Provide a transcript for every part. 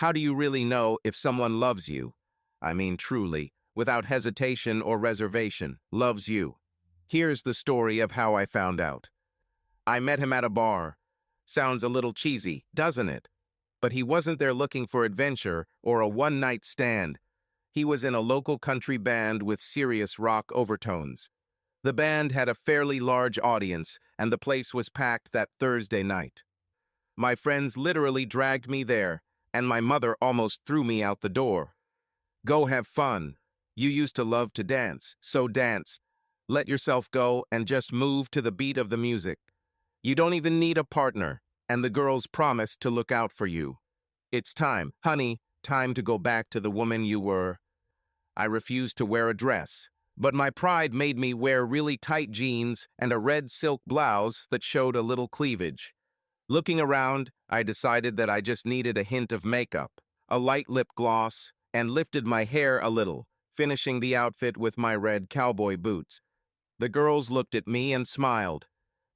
How do you really know if someone loves you? I mean, truly, without hesitation or reservation, loves you. Here's the story of how I found out. I met him at a bar. Sounds a little cheesy, doesn't it? But he wasn't there looking for adventure or a one-night stand. He was in a local country band with serious rock overtones. The band had a fairly large audience, and the place was packed that Thursday night. My friends literally dragged me there, and my mother almost threw me out the door. Go have fun. You used to love to dance, so dance. Let yourself go and just move to the beat of the music. You don't even need a partner, and the girls promised to look out for you. It's time, honey, time to go back to the woman you were. I refused to wear a dress, but my pride made me wear really tight jeans and a red silk blouse that showed a little cleavage. Looking around, I decided that I just needed a hint of makeup, a light lip gloss, and lifted my hair a little, finishing the outfit with my red cowboy boots. The girls looked at me and smiled.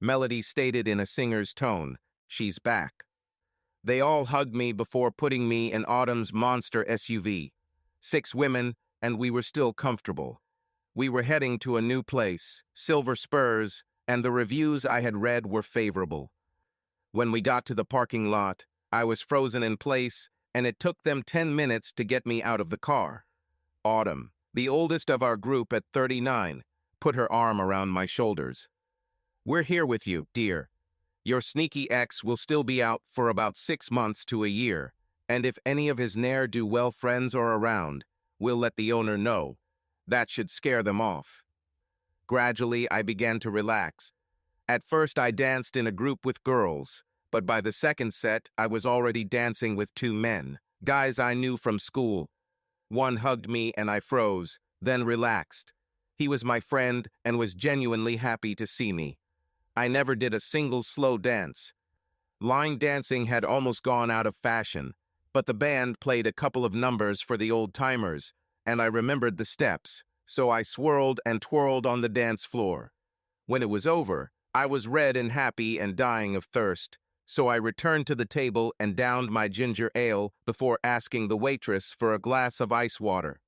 Melody stated in a singer's tone, "She's back." They all hugged me before putting me in Autumn's monster SUV. 6 women, and we were still comfortable. We were heading to a new place, Silver Spurs, and the reviews I had read were favorable. When we got to the parking lot, I was frozen in place, and it took them 10 minutes to get me out of the car. Autumn, the oldest of our group at 39, put her arm around my shoulders. "We're here with you, dear. Your sneaky ex will still be out for about 6 months to a year, and if any of his ne'er-do-well friends are around, we'll let the owner know. That should scare them off." Gradually, I began to relax. At first, I danced in a group with girls, but by the second set, I was already dancing with 2 men, guys I knew from school. One hugged me and I froze, then relaxed. He was my friend and was genuinely happy to see me. I never did a single slow dance. Line dancing had almost gone out of fashion, but the band played a couple of numbers for the old-timers, and I remembered the steps, so I swirled and twirled on the dance floor. When it was over, I was red and happy and dying of thirst, so I returned to the table and downed my ginger ale before asking the waitress for a glass of ice water.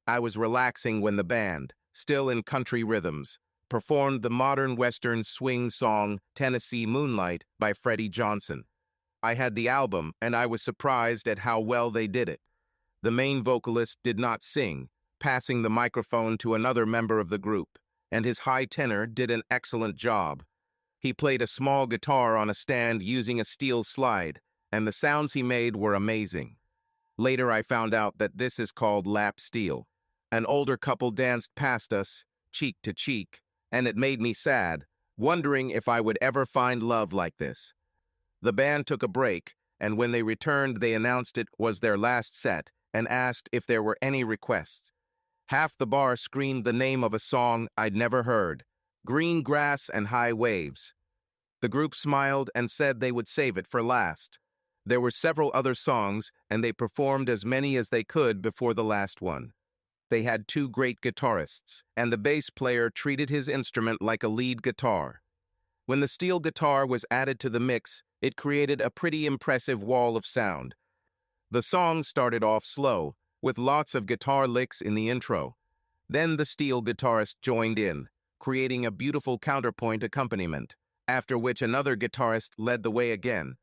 I was relaxing when the band, still in country rhythms, performed the modern Western swing song Tennessee Moonlight by Freddie Johnson. I had the album, and I was surprised at how well they did it. The main vocalist did not sing, passing the microphone to another member of the group, and his high tenor did an excellent job. He played a small guitar on a stand using a steel slide, and the sounds he made were amazing. Later I found out that this is called lap steel. An older couple danced past us, cheek to cheek, and it made me sad, wondering if I would ever find love like this. The band took a break, and when they returned they announced it was their last set and asked if there were any requests. Half the bar screamed the name of a song I'd never heard, "Green Grass and High Waves." The group smiled and said they would save it for last. There were several other songs, and they performed as many as they could before the last one. They had 2 great guitarists, and the bass player treated his instrument like a lead guitar. When the steel guitar was added to the mix, it created a pretty impressive wall of sound. The song started off slow, with lots of guitar licks in the intro. Then the steel guitarist joined in, creating a beautiful counterpoint accompaniment, after which another guitarist led the way again.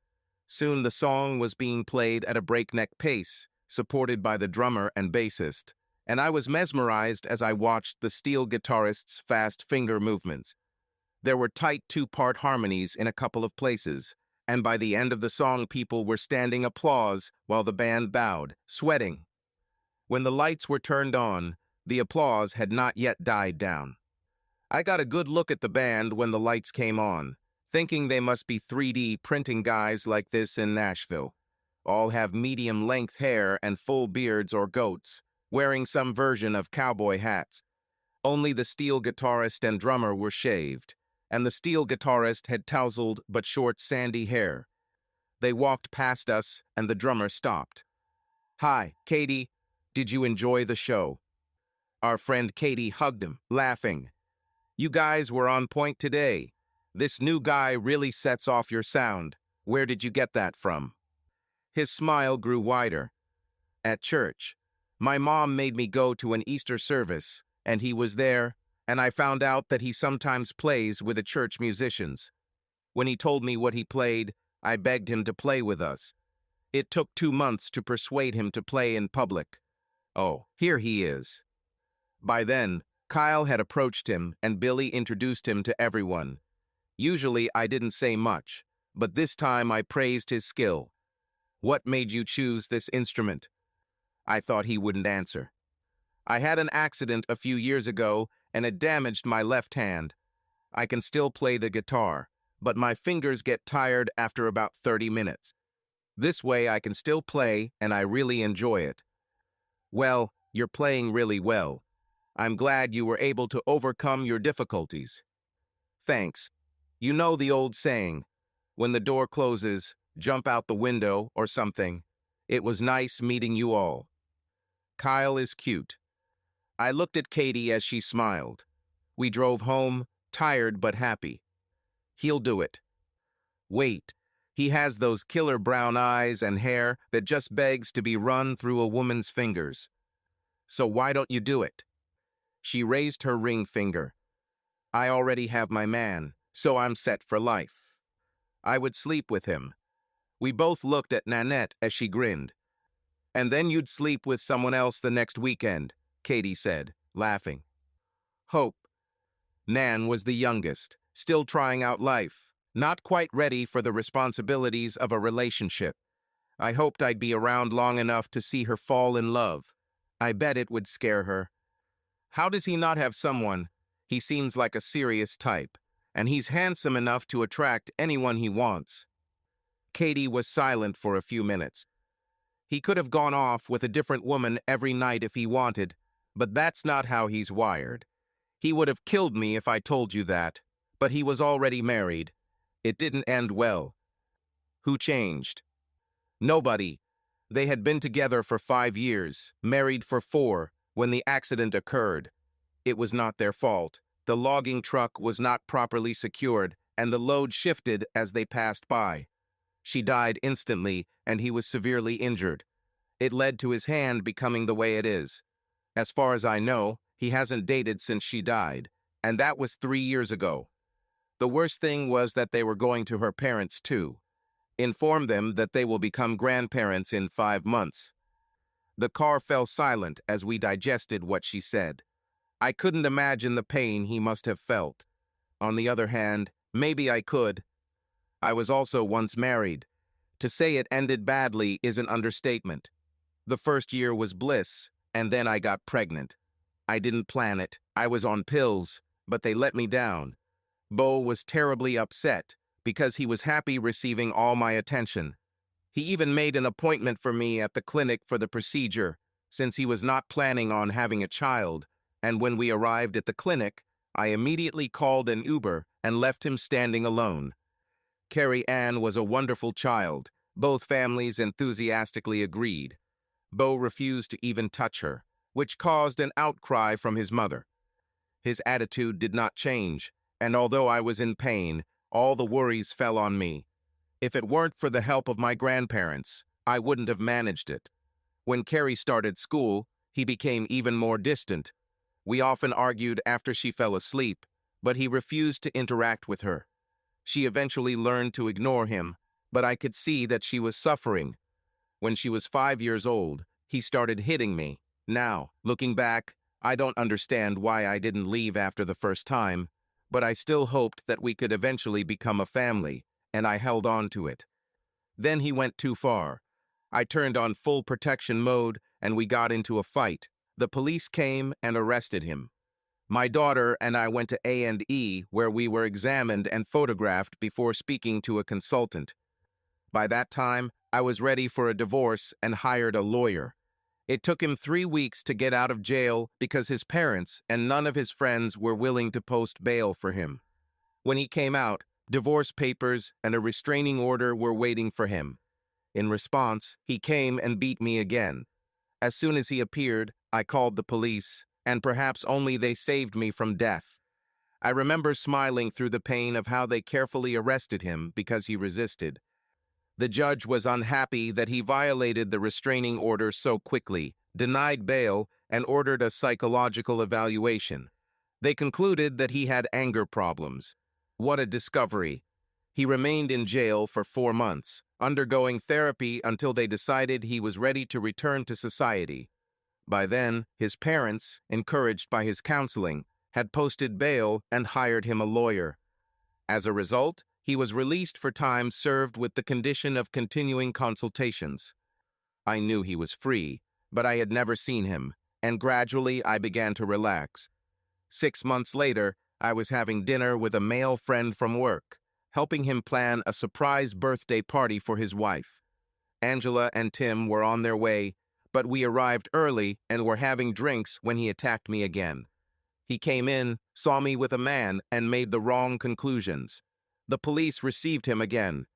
Soon the song was being played at a breakneck pace, supported by the drummer and bassist, and I was mesmerized as I watched the steel guitarist's fast finger movements. There were tight 2-part harmonies in a couple of places, and by the end of the song people were standing applause while the band bowed, sweating. When the lights were turned on, the applause had not yet died down. I got a good look at the band when the lights came on, thinking they must be 3D printing guys like this in Nashville. All have medium-length hair and full beards or goats, wearing some version of cowboy hats. Only the steel guitarist and drummer were shaved, and the steel guitarist had tousled but short sandy hair. They walked past us, and the drummer stopped. "Hi, Katie. Did you enjoy the show?" Our friend Katie hugged him, laughing. "You guys were on point today. This new guy really sets off your sound. Where did you get that from?" His smile grew wider. At church, my mom made me go to an Easter service, and he was there, and I found out that he sometimes plays with the church musicians. When he told me what he played, I begged him to play with us. It took 2 months to persuade him to play in public. Oh, here he is. By then, Kyle had approached him and Billy introduced him to everyone. Usually I didn't say much, but this time I praised his skill. What made you choose this instrument? I thought he wouldn't answer. I had an accident a few years ago and it damaged my left hand. I can still play the guitar, but my fingers get tired after about 30 minutes. This way I can still play and I really enjoy it. Well, you're playing really well. I'm glad you were able to overcome your difficulties. Thanks. You know the old saying, when the door closes, jump out the window or something. It was nice meeting you all. Kyle is cute. I looked at Katie as she smiled. We drove home, tired but happy. He'll do it. Wait, he has those killer brown eyes and hair that just begs to be run through a woman's fingers. So why don't you do it? She raised her ring finger. I already have my man, so I'm set for life. I would sleep with him. We both looked at Nanette as she grinned. And then you'd sleep with someone else the next weekend, Katie said, laughing. Hope. Nan was the youngest, still trying out life, not quite ready for the responsibilities of a relationship. I hoped I'd be around long enough to see her fall in love. I bet it would scare her. How does he not have someone? He seems like a serious type, and he's handsome enough to attract anyone he wants. Katie was silent for a few minutes. He could have gone off with a different woman every night if he wanted, but that's not how he's wired. He would have killed me if I told you that, but he was already married. It didn't end well. Who changed? Nobody. They had been together for 5 years, married for 4, when the accident occurred. It was not their fault. The logging truck was not properly secured, and the load shifted as they passed by. She died instantly, and he was severely injured. It led to his hand becoming the way it is. As far as I know, he hasn't dated since she died, and that was 3 years ago. The worst thing was that they were going to her parents too. Inform them that they will become grandparents in 5 months. The car fell silent as we digested what she said. I couldn't imagine the pain he must have felt. On the other hand, maybe I could. I was also once married. To say it ended badly is an understatement. The first year was bliss, and then I got pregnant. I didn't plan it. I was on pills, but they let me down. Beau was terribly upset because he was happy receiving all my attention. He even made an appointment for me at the clinic for the procedure, since he was not planning on having a child, and when we arrived at the clinic, I immediately called an Uber and left him standing alone. Carrie Ann was a wonderful child. Both families enthusiastically agreed. Beau refused to even touch her, which caused an outcry from his mother. His attitude did not change, and although I was in pain, all the worries fell on me. If it weren't for the help of my grandparents, I wouldn't have managed it. When Carrie started school, he became even more distant. We often argued after she fell asleep, but he refused to interact with her. She eventually learned to ignore him, but I could see that she was suffering. When she was 5 years old, he started hitting me. Now, looking back, I don't understand why I didn't leave after the first time, but I still hoped that we could eventually become a family, and I held on to it. Then he went too far. I turned on full protection mode, and we got into a fight. The police came and arrested him. My daughter and I went to A&E, where we were examined and photographed before speaking to a consultant. By that time, I was ready for a divorce and hired a lawyer. It took him 3 weeks to get out of jail because his parents and none of his friends were willing to post bail for him. When he came out, divorce papers and a restraining order were waiting for him. In response, he came and beat me again. As soon as he appeared, I called the police, and perhaps only they saved me from death. I remember smiling through the pain of how they carefully arrested him because he resisted. The judge was unhappy that he violated the restraining order so quickly, denied bail, and ordered a psychological evaluation. They concluded that he had anger problems. What a discovery! He remained in jail for 4 months, undergoing therapy until they decided he was ready to return to society. By then, his parents, encouraged by his counseling, had posted bail and hired him a lawyer. As a result, he was released for time served with the condition of continuing consultations. I knew he was free, but I had never seen him, and gradually I began to relax. 6 months later, I was having dinner with a male friend from work, helping him plan a surprise birthday party for his wife. Angela and Tim were on their way, but we arrived early and were having drinks when he attacked me again. He came in, saw me with a man, and made the wrong conclusions. The police received him again.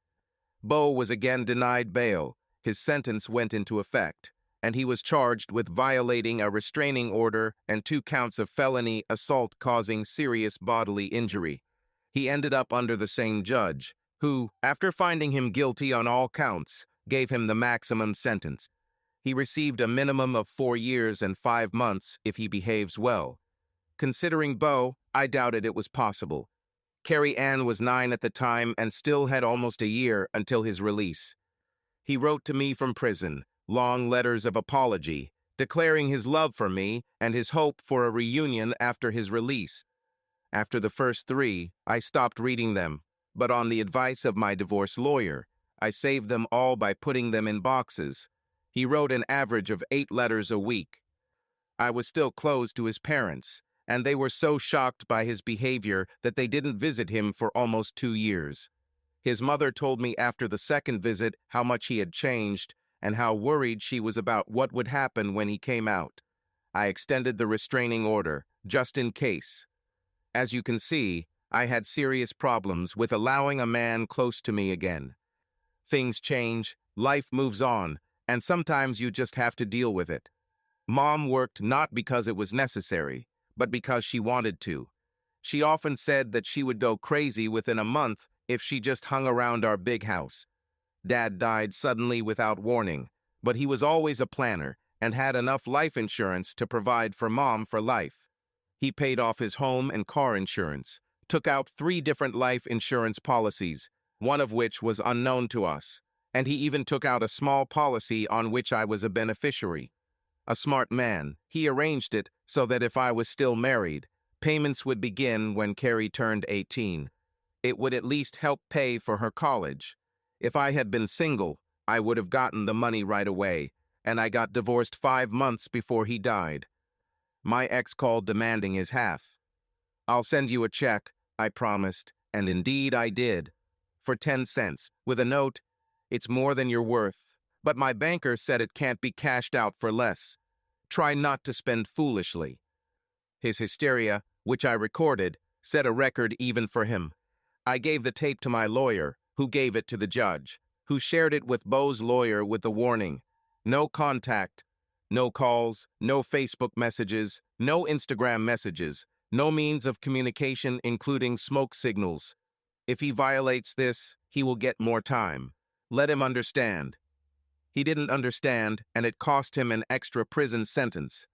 Bo was again denied bail. His sentence went into effect, and he was charged with violating a restraining order and 2 counts of felony assault causing serious bodily injury. He ended up under the same judge, who, after finding him guilty on all counts, gave him the maximum sentence. He received a minimum of 4 years and 5 months if he behaves well. Considering Bo, I doubted it was possible. Carrie Ann was 9 at the time and still had almost a year until his release. He wrote to me from prison, long letters of apology, declaring his love for me and his hope for a reunion after his release. After the first 3, I stopped reading them, but on the advice of my divorce lawyer, I saved them all by putting them in boxes. He wrote an average of 8 letters a week. I was still close to his parents, and they were so shocked by his behavior that they didn't visit him for almost 2 years. His mother told me after the second visit how much he had changed and how worried she was about what would happen when he came out. I extended the restraining order, just in case. As you can see, I had serious problems with allowing a man close to me again. Things change, life moves on, and sometimes you just have to deal with it. Mom worked not because it was necessary, but because she wanted to. She often said that she would go crazy within a month if she just hung around our big house. Dad died suddenly without warning, but he was always a planner and had enough life insurance to provide for Mom for life. He paid off his home and car insurance, took out 3 different life insurance policies, one of which was unknown to us, and he even took out a small policy on which I was a beneficiary. A smart man, he arranged it so that if I was still married, payments would begin when Carrie turned 18. It would at least help pay for her college. If I had been single, I would have gotten the money right away, and I got divorced 5 months before he died. My ex called demanding his half. "I'll send you a check," I promised, and indeed I did. For 10 cents, with a note, "It's more than you're worth, but my banker said it can't be cashed out for less. Try not to spend foolishly." His hysteria, which I recorded, set a record even for him. I gave the tape to my lawyer, who gave it to the judge, who shared it with Bo's lawyer with the warning: no contact, no calls, no Facebook messages, no Instagram messages, no means of communication including smoke signals. If he violates this, he will get more time. Let him understand. He didn't understand, and it cost him an extra prison sentence.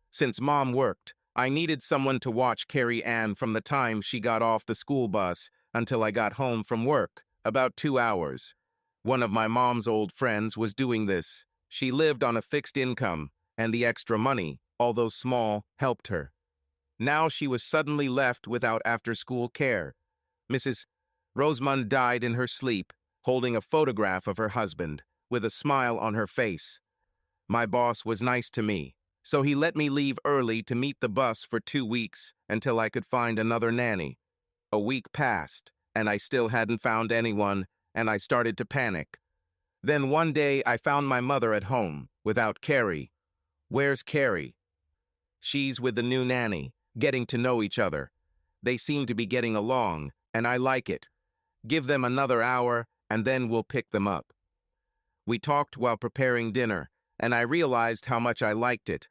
Since Mom worked, I needed someone to watch Carrie Ann from the time she got off the school bus until I got home from work, about 2 hours. One of my mom's old friends was doing this. She lived on a fixed income, and the extra money, although small, helped her. Now she was suddenly left without after-school care. Mrs. Rosemond died in her sleep, holding a photograph of her husband, with a smile on her face. My boss was nice to me, so he let me leave early to meet the bus for 2 weeks until I could find another nanny. A week passed, and I still hadn't found anyone, and I started to panic. Then one day I found my mother at home, without Carrie. Where's Carrie? She's with the new nanny, getting to know each other. They seem to be getting along, and I like it. Give them another hour, and then we'll pick them up. We talked while preparing dinner, and I realized how much I liked it.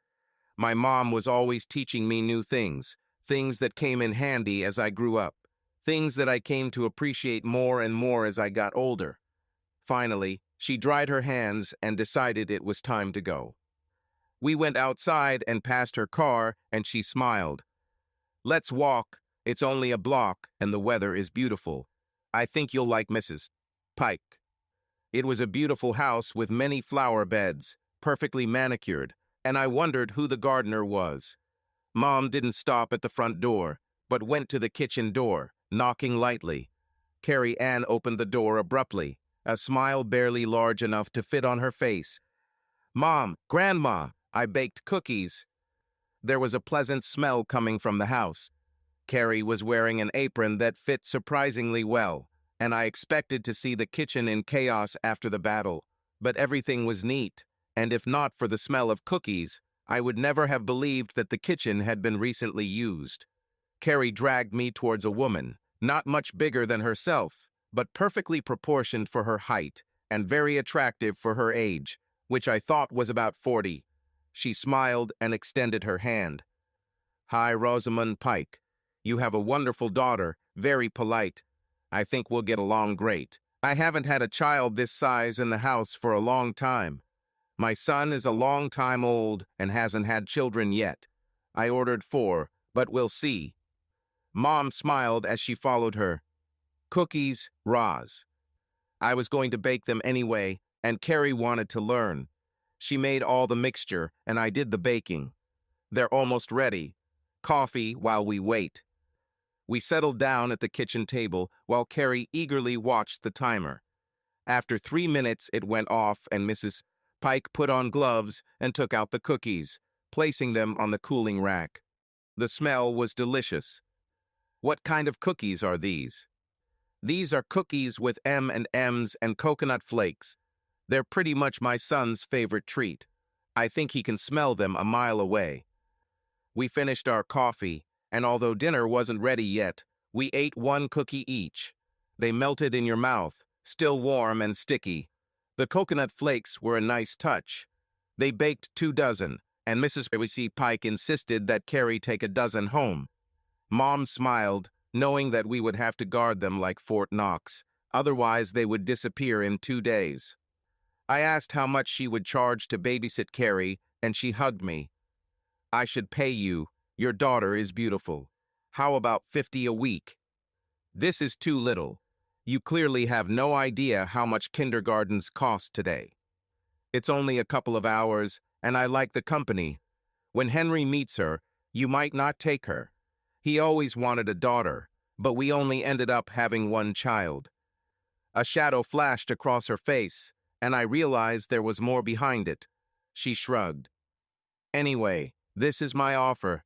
My mom was always teaching me new things, things that came in handy as I grew up, things that I came to appreciate more and more as I got older. Finally, she dried her hands and decided it was time to go. We went outside and passed her car, and she smiled. "Let's walk. It's only a block, and the weather is beautiful. I think you'll like Mrs. Pike." It was a beautiful house with many flower beds, perfectly manicured, and I wondered who the gardener was. Mom didn't stop at the front door, but went to the kitchen door, knocking lightly. Carrie Ann opened the door abruptly, a smile barely large enough to fit on her face. "Mom, Grandma, I baked cookies." There was a pleasant smell coming from the house. Carrie was wearing an apron that fit surprisingly well, and I expected to see the kitchen in chaos after the battle. But everything was neat, and if not for the smell of cookies, I would never have believed that the kitchen had been recently used. Carrie dragged me towards a woman, not much bigger than herself, but perfectly proportioned for her height and very attractive for her age, which I thought was about 40. She smiled and extended her hand. "Hi, Rosamund Pike. You have a wonderful daughter, very polite. I think we'll get along great. I haven't had a child this size in the house for a long time. My son is a long time old and hasn't had children yet. I ordered 4, but we'll see." Mom smiled as she followed her. "Cookies, Roz." I was going to bake them anyway, and Carrie wanted to learn. She made all the mixture, and I did the baking. They're almost ready. Coffee while we wait. We settled down at the kitchen table while Carrie eagerly watched the timer. After 3 minutes, it went off, and Mrs. Pike put on gloves and took out the cookies, placing them on the cooling rack. The smell was delicious. "What kind of cookies are these?" "These are cookies with M&Ms and coconut flakes. They're pretty much my son's favorite treat. I think he can smell them a mile away." We finished our coffee, and although dinner wasn't ready yet, we ate 1 cookie each. They melted in your mouth, still warm and sticky. The coconut flakes were a nice touch. They baked 2 dozen, and Mrs. Pike insisted that Carrie take a dozen home. Mom smiled, knowing that we would have to guard them like Fort Knox, otherwise they would disappear in 2 days. I asked how much she would charge to babysit Carrie, and she hugged me. "I should pay you. Your daughter is beautiful. How about 50 a week?" "This is too little. You clearly have no idea how much kindergartens cost today. It's only a couple of hours, and I like the company. When Henry meets her, you might not take her. He always wanted a daughter, but we only ended up having 1 child." A shadow flashed across her face, and I realized there was more behind it. She shrugged. "Anyway, this is my offer.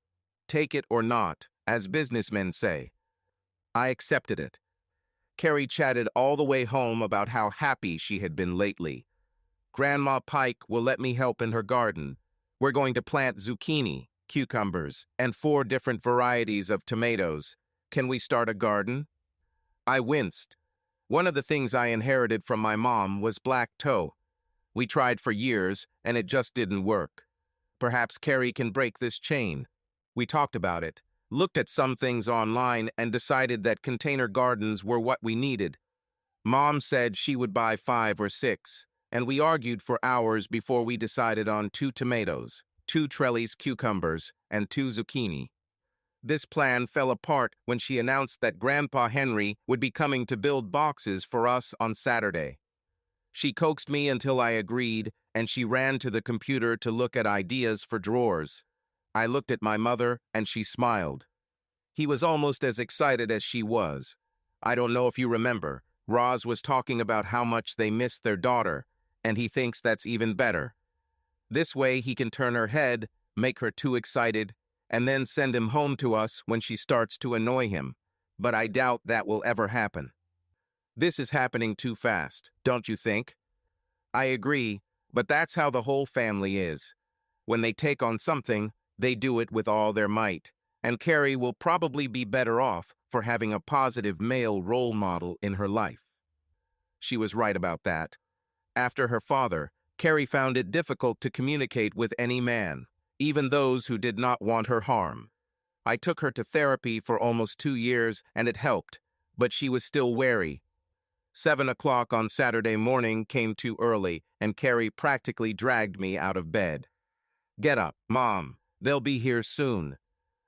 Take it or not, as businessmen say." I accepted it. Carrie chatted all the way home about how happy she had been lately. "Grandma Pike will let me help in her garden. We're going to plant zucchini, cucumbers, and 4 different varieties of tomatoes. Can we start a garden?" I winced. One of the things I inherited from my mom was black toe. We tried for years, and it just didn't work. Perhaps Carrie can break this chain. We talked about it, looked at some things online, and decided that container gardens were what we needed. Mom said she would buy 5 or 6, and we argued for hours before we decided on 2 tomatoes, 2 trellis cucumbers, and 2 zucchini. This plan fell apart when she announced that Grandpa Henry would be coming to build boxes for us on Saturday. She coaxed me until I agreed, and she ran to the computer to look at ideas for drawers. I looked at my mother, and she smiled. He was almost as excited as she was. I don't know if you remember, Roz was talking about how much they missed their daughter, and he thinks that's even better. This way he can turn her head, make her too excited, and then send him home to us when she starts to annoy him. But I doubt that will ever happen. This is happening too fast, don't you think? I agree, but that's how the whole family is. When they take on something, they do it with all their might, and Carrie will probably be better off for having a positive male role model in her life. She was right about that. After her father, Carrie found it difficult to communicate with any man, even those who did not want her harm. I took her to therapy for almost 2 years, and it helped, but she was still wary. 7 o'clock on Saturday morning came too early, and Carrie practically dragged me out of bed. "Get up, Mom. They'll be here soon."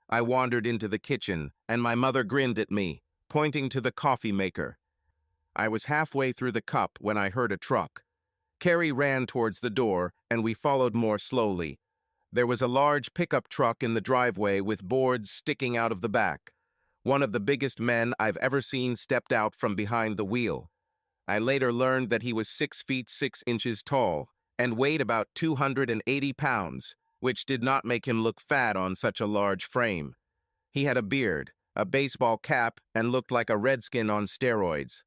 I wandered into the kitchen, and my mother grinned at me, pointing to the coffee maker. I was halfway through the cup when I heard a truck. Carrie ran towards the door, and we followed more slowly. There was a large pickup truck in the driveway with boards sticking out of the back. One of the biggest men I've ever seen stepped out from behind the wheel. I later learned that he was 6 feet 6 inches tall and weighed about 280 pounds, which did not make him look fat on such a large frame. He had a beard, a baseball cap, and looked like a redskin on steroids.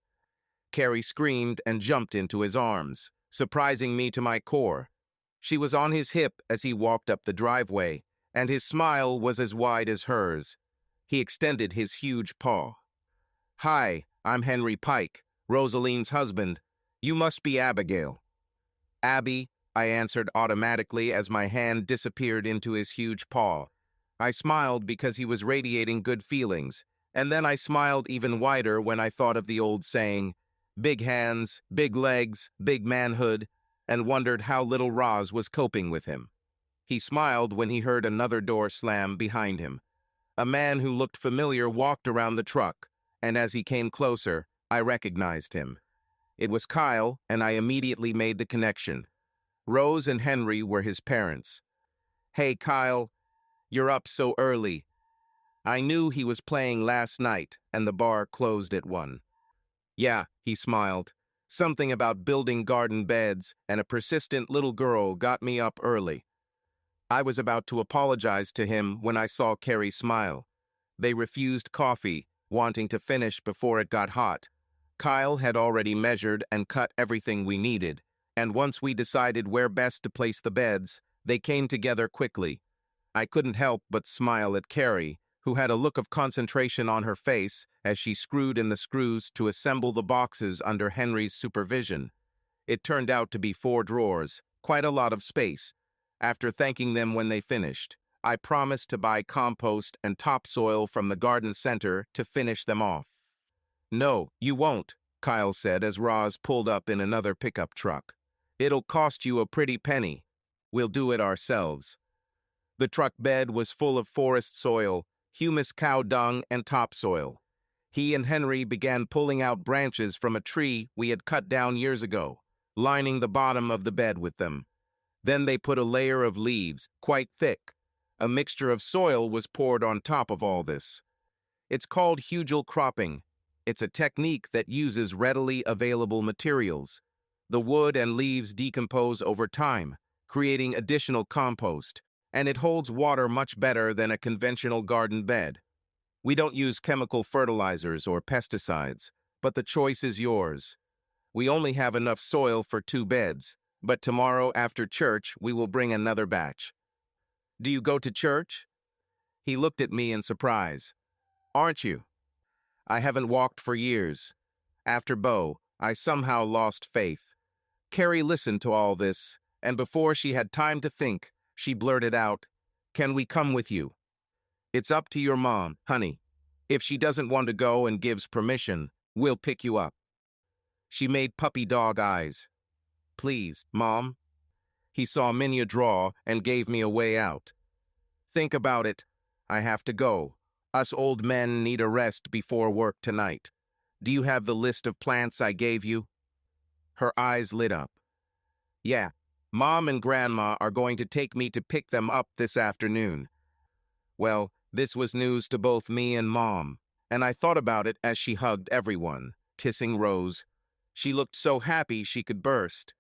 Carrie screamed and jumped into his arms, surprising me to my core. She was on his hip as he walked up the driveway, and his smile was as wide as hers. He extended his huge paw. "Hi, I'm Henry Pike, Rosaline's husband. You must be Abigail." "Abby," I answered automatically as my hand disappeared into his huge paw. I smiled because he was radiating good feelings, and then I smiled even wider when I thought of the old saying, "Big hands, big legs, big manhood," and wondered how little Roz was coping with him. He smiled when he heard another door slam behind him. A man who looked familiar walked around the truck, and as he came closer, I recognized him. It was Kyle, and I immediately made the connection. Rose and Henry were his parents. "Hey, Kyle, you're up so early." I knew he was playing last night, and the bar closed at 1. "Yeah," he smiled. "Something about building garden beds and a persistent little girl got me up early." I was about to apologize to him when I saw Carrie smile. They refused coffee, wanting to finish before it got hot. Kyle had already measured and cut everything we needed, and once we decided where best to place the beds, they came together quickly. I couldn't help but smile at Carrie, who had a look of concentration on her face as she screwed in the screws to assemble the boxes under Henry's supervision. It turned out to be 4 drawers, quite a lot of space. After thanking them when they finished, I promised to buy compost and topsoil from the garden center to finish them off. "No, you won't," Kyle said as Roz pulled up in another pickup truck. "It'll cost you a pretty penny. We'll do it ourselves." The truck bed was full of forest soil, humus cow dung, and topsoil. He and Henry began pulling out branches from a tree we had cut down years ago, lining the bottom of the bed with them. Then they put a layer of leaves, quite thick. A mixture of soil was poured on top of all this. It's called hugel cropping. It's a technique that uses readily available materials. The wood and leaves decompose over time, creating additional compost, and it holds water much better than a conventional garden bed. We don't use chemical fertilizers or pesticides, but the choice is yours. We only have enough soil for 2 beds, but tomorrow after church we will bring another batch. "Do you go to church?" He looked at me in surprise. "Aren't you?" I haven't walked for years. After Bo, I somehow lost faith. Carrie listened to all this, and before she had time to think, she blurted out, "Can we come with you?" "It's up to your mom, honey. If she doesn't want to go and gives permission, we'll pick you up." She made puppy dog eyes. "Please, Mom." He saw Minya draw and gave me a way out. "Think about it. I have to go. Us old men need a rest before work tonight. Do you have the list of plants I gave you?" Her eyes lit up. "Yeah, Mom and Grandma are going to take me to pick them up this afternoon." Well, this was news to both me and Mom, and I thought about it as she hugged everyone, kissing Rose. She looked so happy she could burst.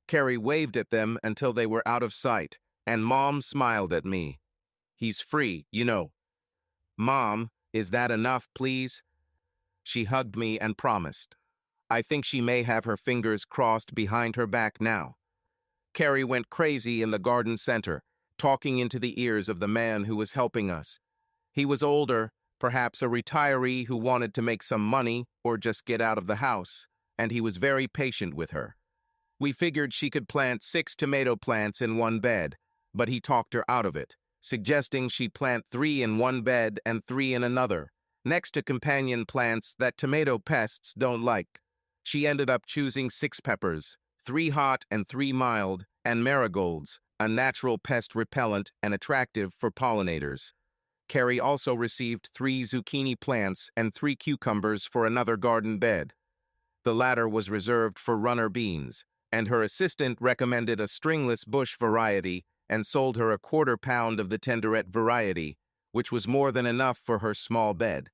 Carrie waved at them until they were out of sight, and Mom smiled at me. "He's free, you know." "Mom, is that enough, please?" She hugged me and promised. I think she may have her fingers crossed behind her back now. Carrie went crazy in the garden center, talking into the ears of the man who was helping us. He was older, perhaps a retiree who wanted to make some money or just get out of the house, and he was very patient with her. We figured she could plant 6 tomato plants in one bed, but he talked her out of it, suggesting she plant 3 in one bed and 3 in another, next to companion plants that tomato pests don't like. She ended up choosing 6 peppers, 3 hot and 3 mild, and marigolds, a natural pest repellent and attractive for pollinators. Carrie also received 3 zucchini plants and 3 cucumbers for another garden bed. The latter was reserved for runner beans, and her assistant recommended a stringless bush variety and sold her a 1/4 pound of the tenderette variety, which was more than enough for her small bed.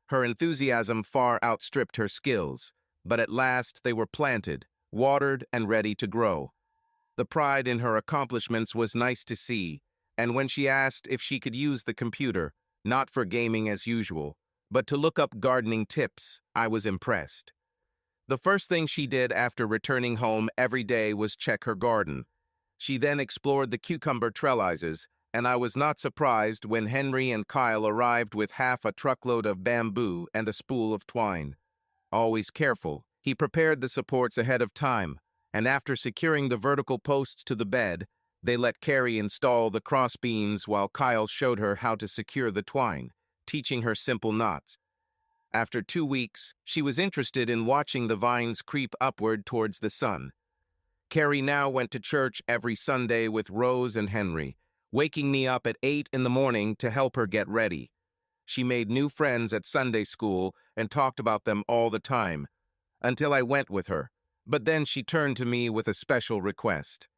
Her enthusiasm far outstripped her skills, but at last they were planted, watered, and ready to grow. The pride in her accomplishments was nice to see, and when she asked if she could use the computer, not for gaming as usual, but to look up gardening tips, I was impressed. The first thing she did after returning home every day was check her garden. She then explored the cucumber trellises, and I was not surprised when Henry and Kyle arrived with half a truckload of bamboo and a spool of twine. Always careful, he prepared the supports ahead of time, and after securing the vertical posts to the bed, they let Carrie install the cross beams while Kyle showed her how to secure the twine, teaching her simple knots. After 2 weeks, she was interested in watching the vines creep upward towards the sun. Carrie now went to church every Sunday with Rose and Henry, waking me up at 8 in the morning to help her get ready. She made new friends at Sunday school and talked about them all the time, until I went with her, but then she turned to me with a special request.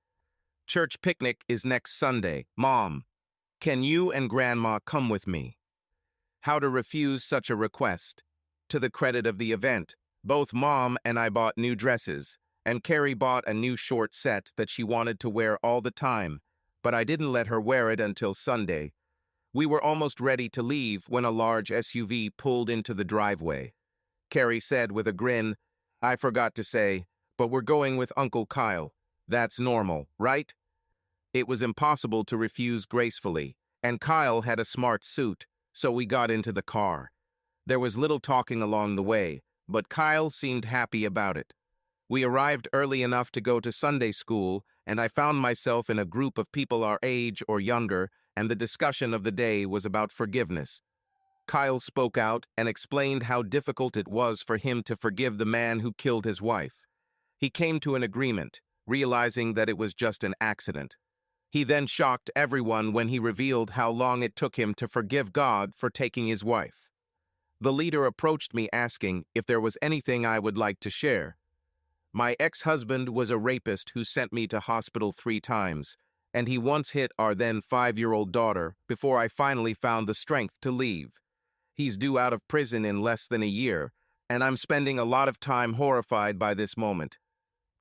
Church picnic is next Sunday. Mom, can you and Grandma come with me? How to refuse such a request? To the credit of the event, both Mom and I bought new dresses, and Carrie bought a new short set that she wanted to wear all the time, but I didn't let her wear it until Sunday. We were almost ready to leave when a large SUV pulled into the driveway. Carrie said with a grin, "I forgot to say, but we're going with Uncle Kyle. That's normal, right?" It was impossible to refuse gracefully, and Kyle had a smart suit, so we got into the car. There was little talking along the way, but Kyle seemed happy about it. We arrived early enough to go to Sunday school, and I found myself in a group of people our age or younger, and the discussion of the day was about forgiveness. Kyle spoke out and explained how difficult it was for him to forgive the man who killed his wife. He came to an agreement, realizing that it was just an accident. He then shocked everyone when he revealed how long it took him to forgive God for taking his wife. The leader approached me asking if there was anything I would like to share. My ex-husband was a rapist who sent me to hospital 3 times, and he once hit our then 5-year-old daughter before I finally found the strength to leave. He's due out of prison in less than a year, and I'm spending a lot of time horrified by this moment.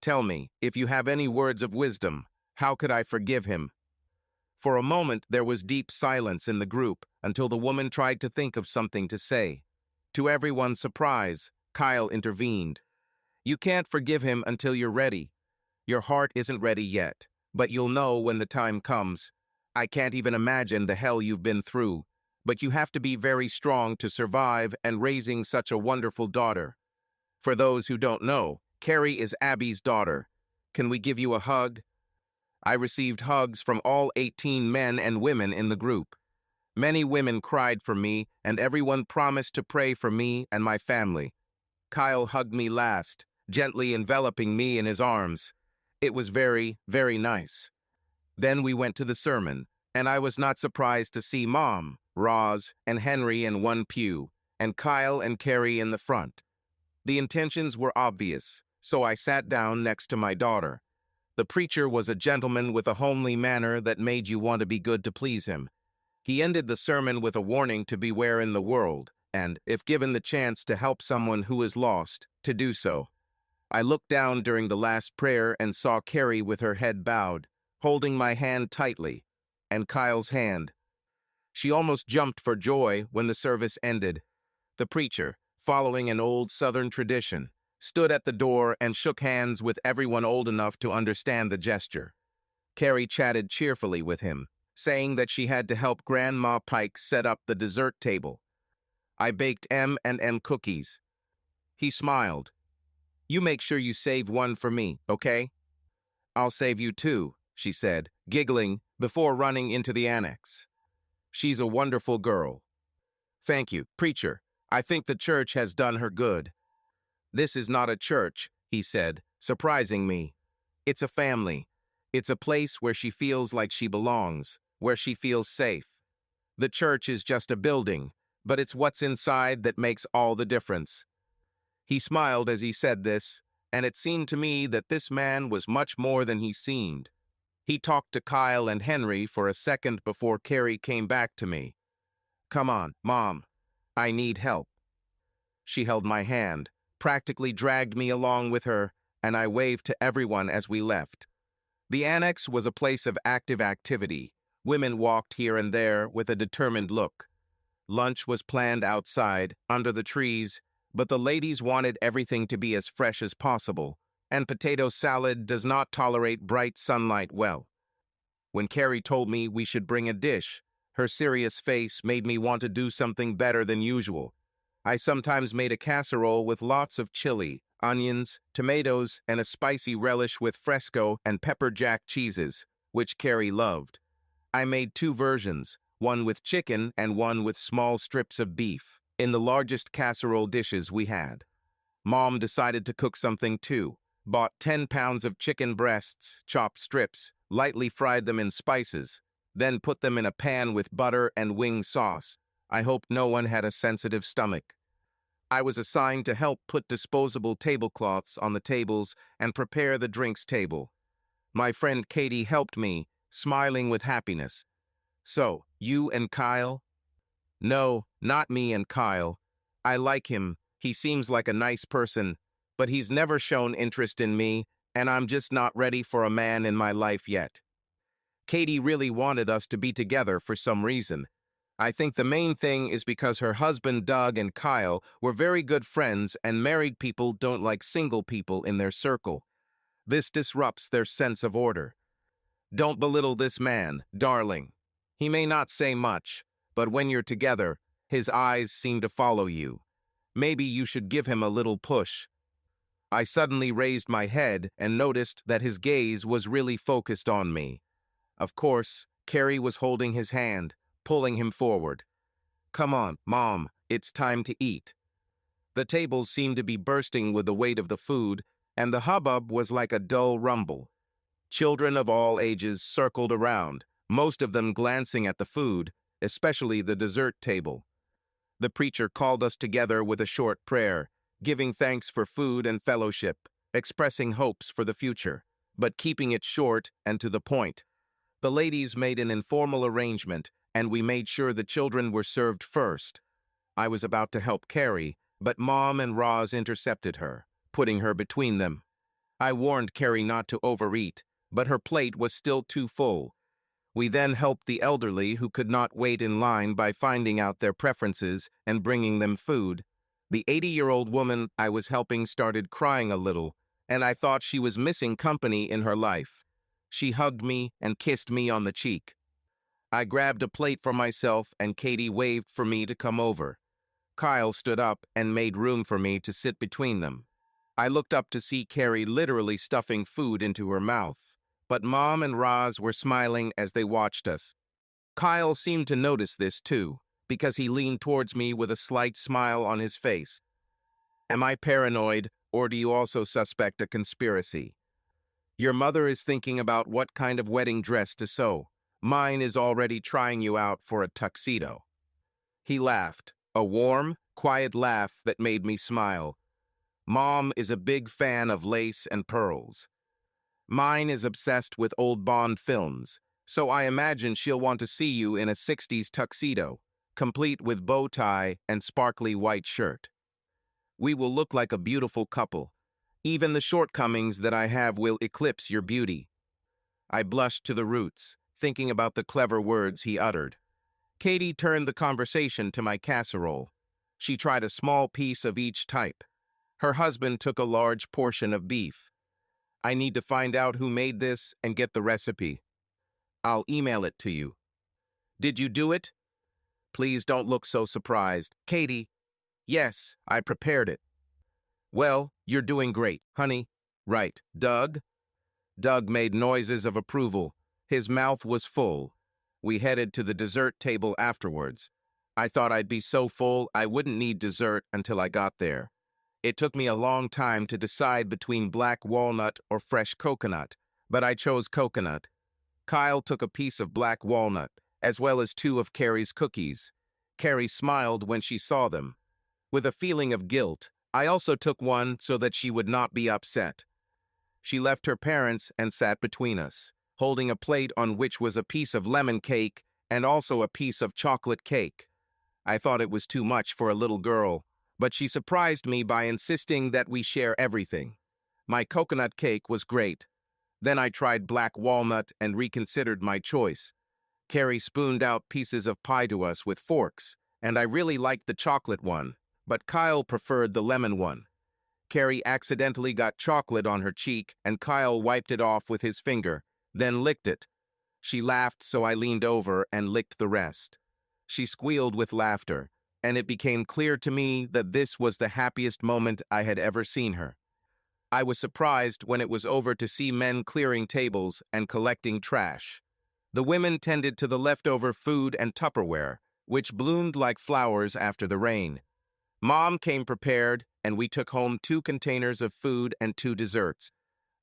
Tell me, if you have any words of wisdom, how could I forgive him? For a moment, there was deep silence in the group until the woman tried to think of something to say. To everyone's surprise, Kyle intervened. "You can't forgive him until you're ready. Your heart isn't ready yet, but you'll know when the time comes. I can't even imagine the hell you've been through, but you have to be very strong to survive and raising such a wonderful daughter." For those who don't know, Carrie is Abby's daughter. Can we give you a hug? I received hugs from all 18 men and women in the group. Many women cried for me, and everyone promised to pray for me and my family. Kyle hugged me last, gently enveloping me in his arms. It was very, very nice. Then we went to the sermon, and I was not surprised to see Mom, Roz, and Henry in one pew, and Kyle and Carrie in the front. The intentions were obvious, so I sat down next to my daughter. The preacher was a gentleman with a homely manner that made you want to be good to please him. He ended the sermon with a warning to beware in the world, and, if given the chance to help someone who is lost, to do so. I looked down during the last prayer and saw Carrie with her head bowed, holding my hand tightly, and Kyle's hand. She almost jumped for joy when the service ended. The preacher, following an old Southern tradition, stood at the door and shook hands with everyone old enough to understand the gesture. Carrie chatted cheerfully with him, saying that she had to help Grandma Pike set up the dessert table. I baked M&M cookies. He smiled. "You make sure you save one for me, okay?" "I'll save you too," she said, giggling before running into the annex. "She's a wonderful girl." "Thank you, preacher. I think the church has done her good." "This is not a church," he said, surprising me. "It's a family. It's a place where she feels like she belongs, where she feels safe. The church is just a building, but it's what's inside that makes all the difference." He smiled as he said this, and it seemed to me that this man was much more than he seemed. He talked to Kyle and Henry for a second before Carrie came back to me. "Come on, Mom. I need help." She held my hand, practically dragged me along with her, and I waved to everyone as we left. The annex was a place of active activity. Women walked here and there with a determined look. Lunch was planned outside, under the trees, but the ladies wanted everything to be as fresh as possible, and potato salad does not tolerate bright sunlight well. When Carrie told me we should bring a dish, her serious face made me want to do something better than usual. I sometimes made a casserole with lots of chili, onions, tomatoes, and a spicy relish with fresco and pepper jack cheeses, which Carrie loved. I made two versions, one with chicken and one with small strips of beef, in the largest casserole dishes we had. Mom decided to cook something too, bought 10 pounds of chicken breasts, chopped strips, lightly fried them in spices, then put them in a pan with butter and wing sauce. I hoped no one had a sensitive stomach. I was assigned to help put disposable tablecloths on the tables and prepare the drinks table. My friend Katie helped me, smiling with happiness. "So, you and Kyle?" "No, not me and Kyle. I like him. He seems like a nice person, but he's never shown interest in me, and I'm just not ready for a man in my life yet." Katie really wanted us to be together for some reason. I think the main thing is because her husband Doug and Kyle were very good friends, and married people don't like single people in their circle. This disrupts their sense of order. Don't belittle this man, darling. He may not say much, but when you're together, his eyes seem to follow you. Maybe you should give him a little push. I suddenly raised my head and noticed that his gaze was really focused on me. Of course, Carrie was holding his hand, pulling him forward. "Come on, Mom, it's time to eat." The tables seemed to be bursting with the weight of the food, and the hubbub was like a dull rumble. Children of all ages circled around, most of them glancing at the food, especially the dessert table. The preacher called us together with a short prayer, giving thanks for food and fellowship, expressing hopes for the future, but keeping it short and to the point. The ladies made an informal arrangement, and we made sure the children were served first. I was about to help Carrie, but Mom and Roz intercepted her, putting her between them. I warned Carrie not to overeat, but her plate was still too full. We then helped the elderly who could not wait in line by finding out their preferences and bringing them food. The 80-year-old woman I was helping started crying a little, and I thought she was missing company in her life. She hugged me and kissed me on the cheek. I grabbed a plate for myself, and Katie waved for me to come over. Kyle stood up and made room for me to sit between them. I looked up to see Carrie literally stuffing food into her mouth, but Mom and Roz were smiling as they watched us. Kyle seemed to notice this too, because he leaned towards me with a slight smile on his face. "Am I paranoid, or do you also suspect a conspiracy? Your mother is thinking about what kind of wedding dress to sew. Mine is already trying you out for a tuxedo." He laughed, a warm, quiet laugh that made me smile. Mom is a big fan of lace and pearls. Mine is obsessed with old Bond films, so I imagine she'll want to see you in a 60s tuxedo, complete with bow tie and sparkly white shirt. We will look like a beautiful couple. Even the shortcomings that I have will eclipse your beauty. I blushed to the roots, thinking about the clever words he uttered. Katie turned the conversation to my casserole. She tried a small piece of each type. Her husband took a large portion of beef. I need to find out who made this and get the recipe. I'll email it to you. Did you do it? Please don't look so surprised. Katie, yes, I prepared it. Well, you're doing great, honey. Right, Doug? Doug made noises of approval. His mouth was full. We headed to the dessert table afterwards. I thought I'd be so full I wouldn't need dessert until I got there. It took me a long time to decide between black walnut or fresh coconut, but I chose coconut. Kyle took a piece of black walnut, as well as 2 of Carrie's cookies. Carrie smiled when she saw them. With a feeling of guilt, I also took one so that she would not be upset. She left her parents and sat between us, holding a plate on which was a piece of lemon cake and also a piece of chocolate cake. I thought it was too much for a little girl, but she surprised me by insisting that we share everything. My coconut cake was great. Then I tried black walnut and reconsidered my choice. Carrie spooned out pieces of pie to us with forks, and I really liked the chocolate one, but Kyle preferred the lemon one. Carrie accidentally got chocolate on her cheek, and Kyle wiped it off with his finger, then licked it. She laughed, so I leaned over and licked the rest. She squealed with laughter, and it became clear to me that this was the happiest moment I had ever seen her. I was surprised when it was over to see men clearing tables and collecting trash. The women tended to the leftover food and Tupperware, which bloomed like flowers after the rain. Mom came prepared, and we took home 2 containers of food and 2 desserts.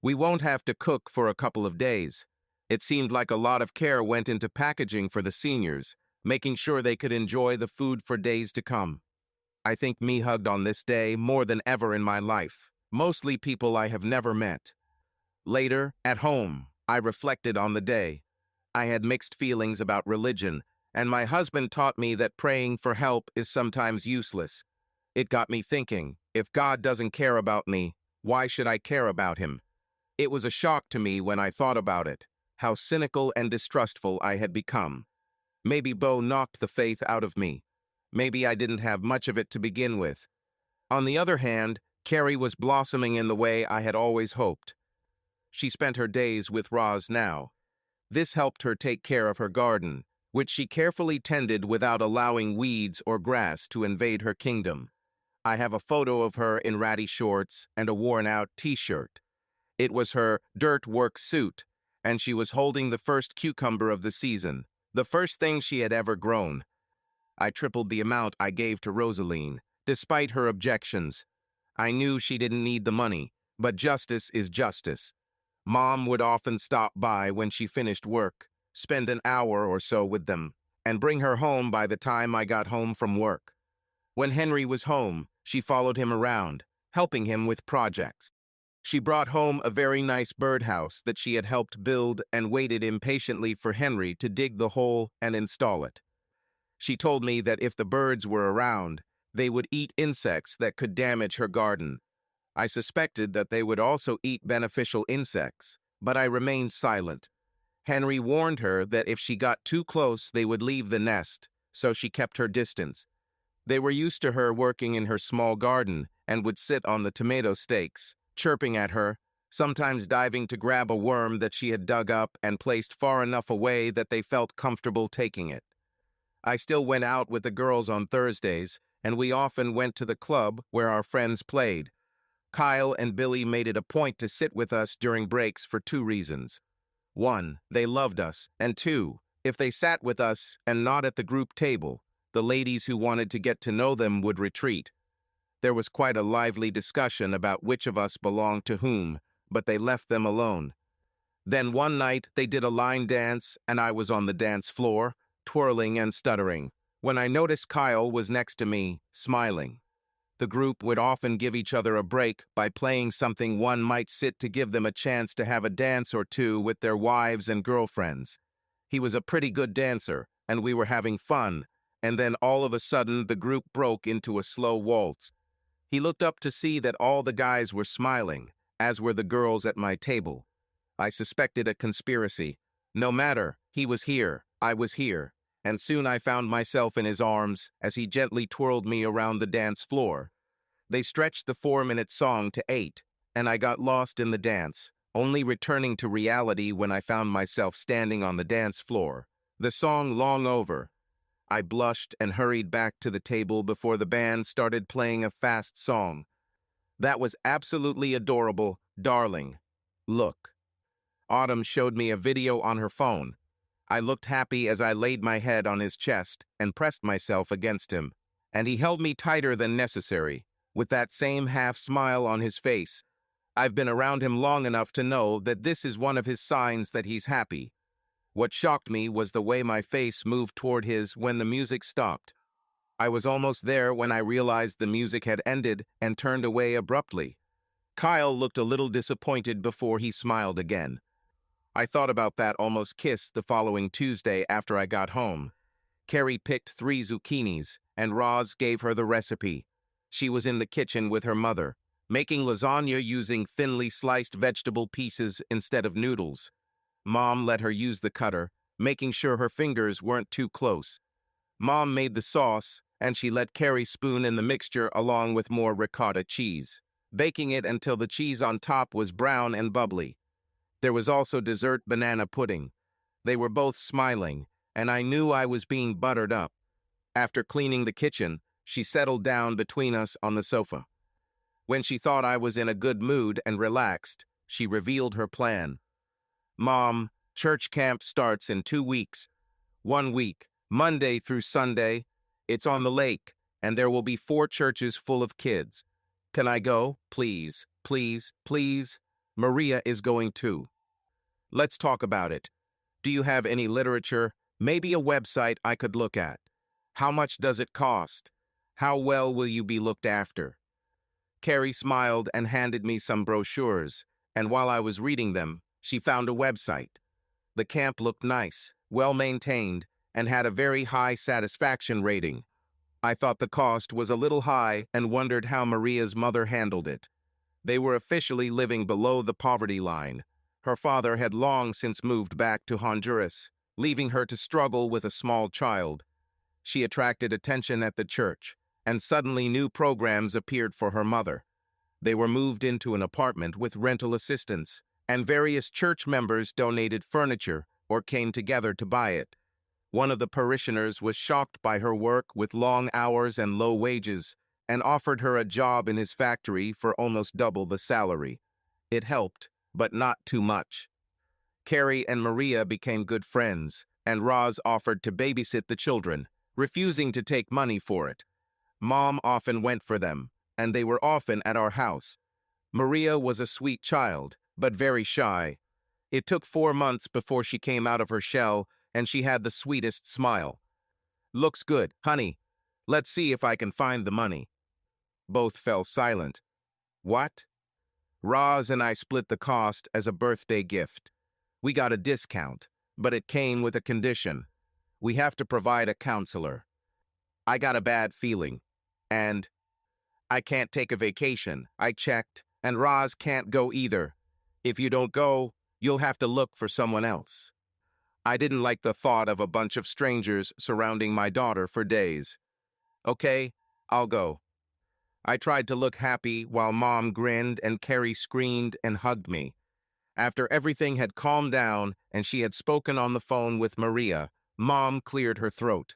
We won't have to cook for a couple of days. It seemed like a lot of care went into packaging for the seniors, making sure they could enjoy the food for days to come. I think me hugged on this day more than ever in my life, mostly people I have never met. Later, at home, I reflected on the day. I had mixed feelings about religion, and my husband taught me that praying for help is sometimes useless. It got me thinking, if God doesn't care about me, why should I care about him? It was a shock to me when I thought about it, how cynical and distrustful I had become. Maybe Bo knocked the faith out of me. Maybe I didn't have much of it to begin with. On the other hand, Carrie was blossoming in the way I had always hoped. She spent her days with Roz now. This helped her take care of her garden, which she carefully tended without allowing weeds or grass to invade her kingdom. I have a photo of her in ratty shorts and a worn-out t-shirt. It was her dirt work suit, and she was holding the first cucumber of the season, the first thing she had ever grown. I tripled the amount I gave to Rosaline, despite her objections. I knew she didn't need the money, but justice is justice. Mom would often stop by when she finished work, spend an hour or so with them, and bring her home by the time I got home from work. When Henry was home, she followed him around, helping him with projects. She brought home a very nice birdhouse that she had helped build and waited impatiently for Henry to dig the hole and install it. She told me that if the birds were around, they would eat insects that could damage her garden. I suspected that they would also eat beneficial insects, but I remained silent. Henry warned her that if she got too close, they would leave the nest, so she kept her distance. They were used to her working in her small garden and would sit on the tomato stakes, chirping at her, sometimes diving to grab a worm that she had dug up and placed far enough away that they felt comfortable taking it. I still went out with the girls on Thursdays, and we often went to the club where our friends played. Kyle and Billy made it a point to sit with us during breaks for 2 reasons. 1, they loved us, and 2, if they sat with us and not at the group table, the ladies who wanted to get to know them would retreat. There was quite a lively discussion about which of us belonged to whom, but they left them alone. Then one night they did a line dance, and I was on the dance floor, twirling and stuttering, when I noticed Kyle was next to me, smiling. The group would often give each other a break by playing something one might sit to give them a chance to have a dance or two with their wives and girlfriends. He was a pretty good dancer, and we were having fun, and then all of a sudden the group broke into a slow waltz. He looked up to see that all the guys were smiling, as were the girls at my table. I suspected a conspiracy. No matter, he was here, I was here, and soon I found myself in his arms as he gently twirled me around the dance floor. They stretched the 4-minute song to 8, and I got lost in the dance, only returning to reality when I found myself standing on the dance floor, the song long over. I blushed and hurried back to the table before the band started playing a fast song. That was absolutely adorable, darling. Look. Autumn showed me a video on her phone. I looked happy as I laid my head on his chest and pressed myself against him, and he held me tighter than necessary. with that same half-smile on his face. I've been around him long enough to know that this is one of his signs that he's happy. What shocked me was the way my face moved toward his when the music stopped. I was almost there when I realized the music had ended and turned away abruptly. Kyle looked a little disappointed before he smiled again. I thought about that almost kiss the following Tuesday after I got home. Carrie picked 3 zucchinis, and Roz gave her the recipe. She was in the kitchen with her mother, making lasagna using thinly sliced vegetable pieces instead of noodles. Mom let her use the cutter, making sure her fingers weren't too close. Mom made the sauce, and she let Carrie spoon in the mixture along with more ricotta cheese, baking it until the cheese on top was brown and bubbly. There was also dessert banana pudding. They were both smiling, and I knew I was being buttered up. After cleaning the kitchen, she settled down between us on the sofa. When she thought I was in a good mood and relaxed, she revealed her plan. Mom, church camp starts in 2 weeks. 1 week, Monday through Sunday. It's on the lake, and there will be 4 churches full of kids. Can I go? Please, please, please. Maria is going too. Let's talk about it. Do you have any literature? Maybe a website I could look at. How much does it cost? How well will you be looked after? Carrie smiled and handed me some brochures, and while I was reading them, she found a website. The camp looked nice, well-maintained, and had a very high satisfaction rating. I thought the cost was a little high and wondered how Maria's mother handled it. They were officially living below the poverty line. Her father had long since moved back to Honduras, leaving her to struggle with a small child. She attracted attention at the church, and suddenly new programs appeared for her mother. They were moved into an apartment with rental assistance, and various church members donated furniture or came together to buy it. One of the parishioners was shocked by her work with long hours and low wages, and offered her a job in his factory for almost double the salary. It helped, but not too much. Carrie and Maria became good friends, and Roz offered to babysit the children, refusing to take money for it. Mom often went for them, and they were often at our house. Maria was a sweet child, but very shy. It took 4 months before she came out of her shell, and she had the sweetest smile. Looks good, honey. Let's see if I can find the money. Both fell silent. What? Roz and I split the cost as a birthday gift. We got a discount, but it came with a condition. We have to provide a counselor. I got a bad feeling. And I can't take a vacation. I checked, and Roz can't go either. If you don't go, you'll have to look for someone else. I didn't like the thought of a bunch of strangers surrounding my daughter for days. Okay, I'll go. I tried to look happy while Mom grinned and Carrie screamed and hugged me. After everything had calmed down and she had spoken on the phone with Maria, Mom cleared her throat.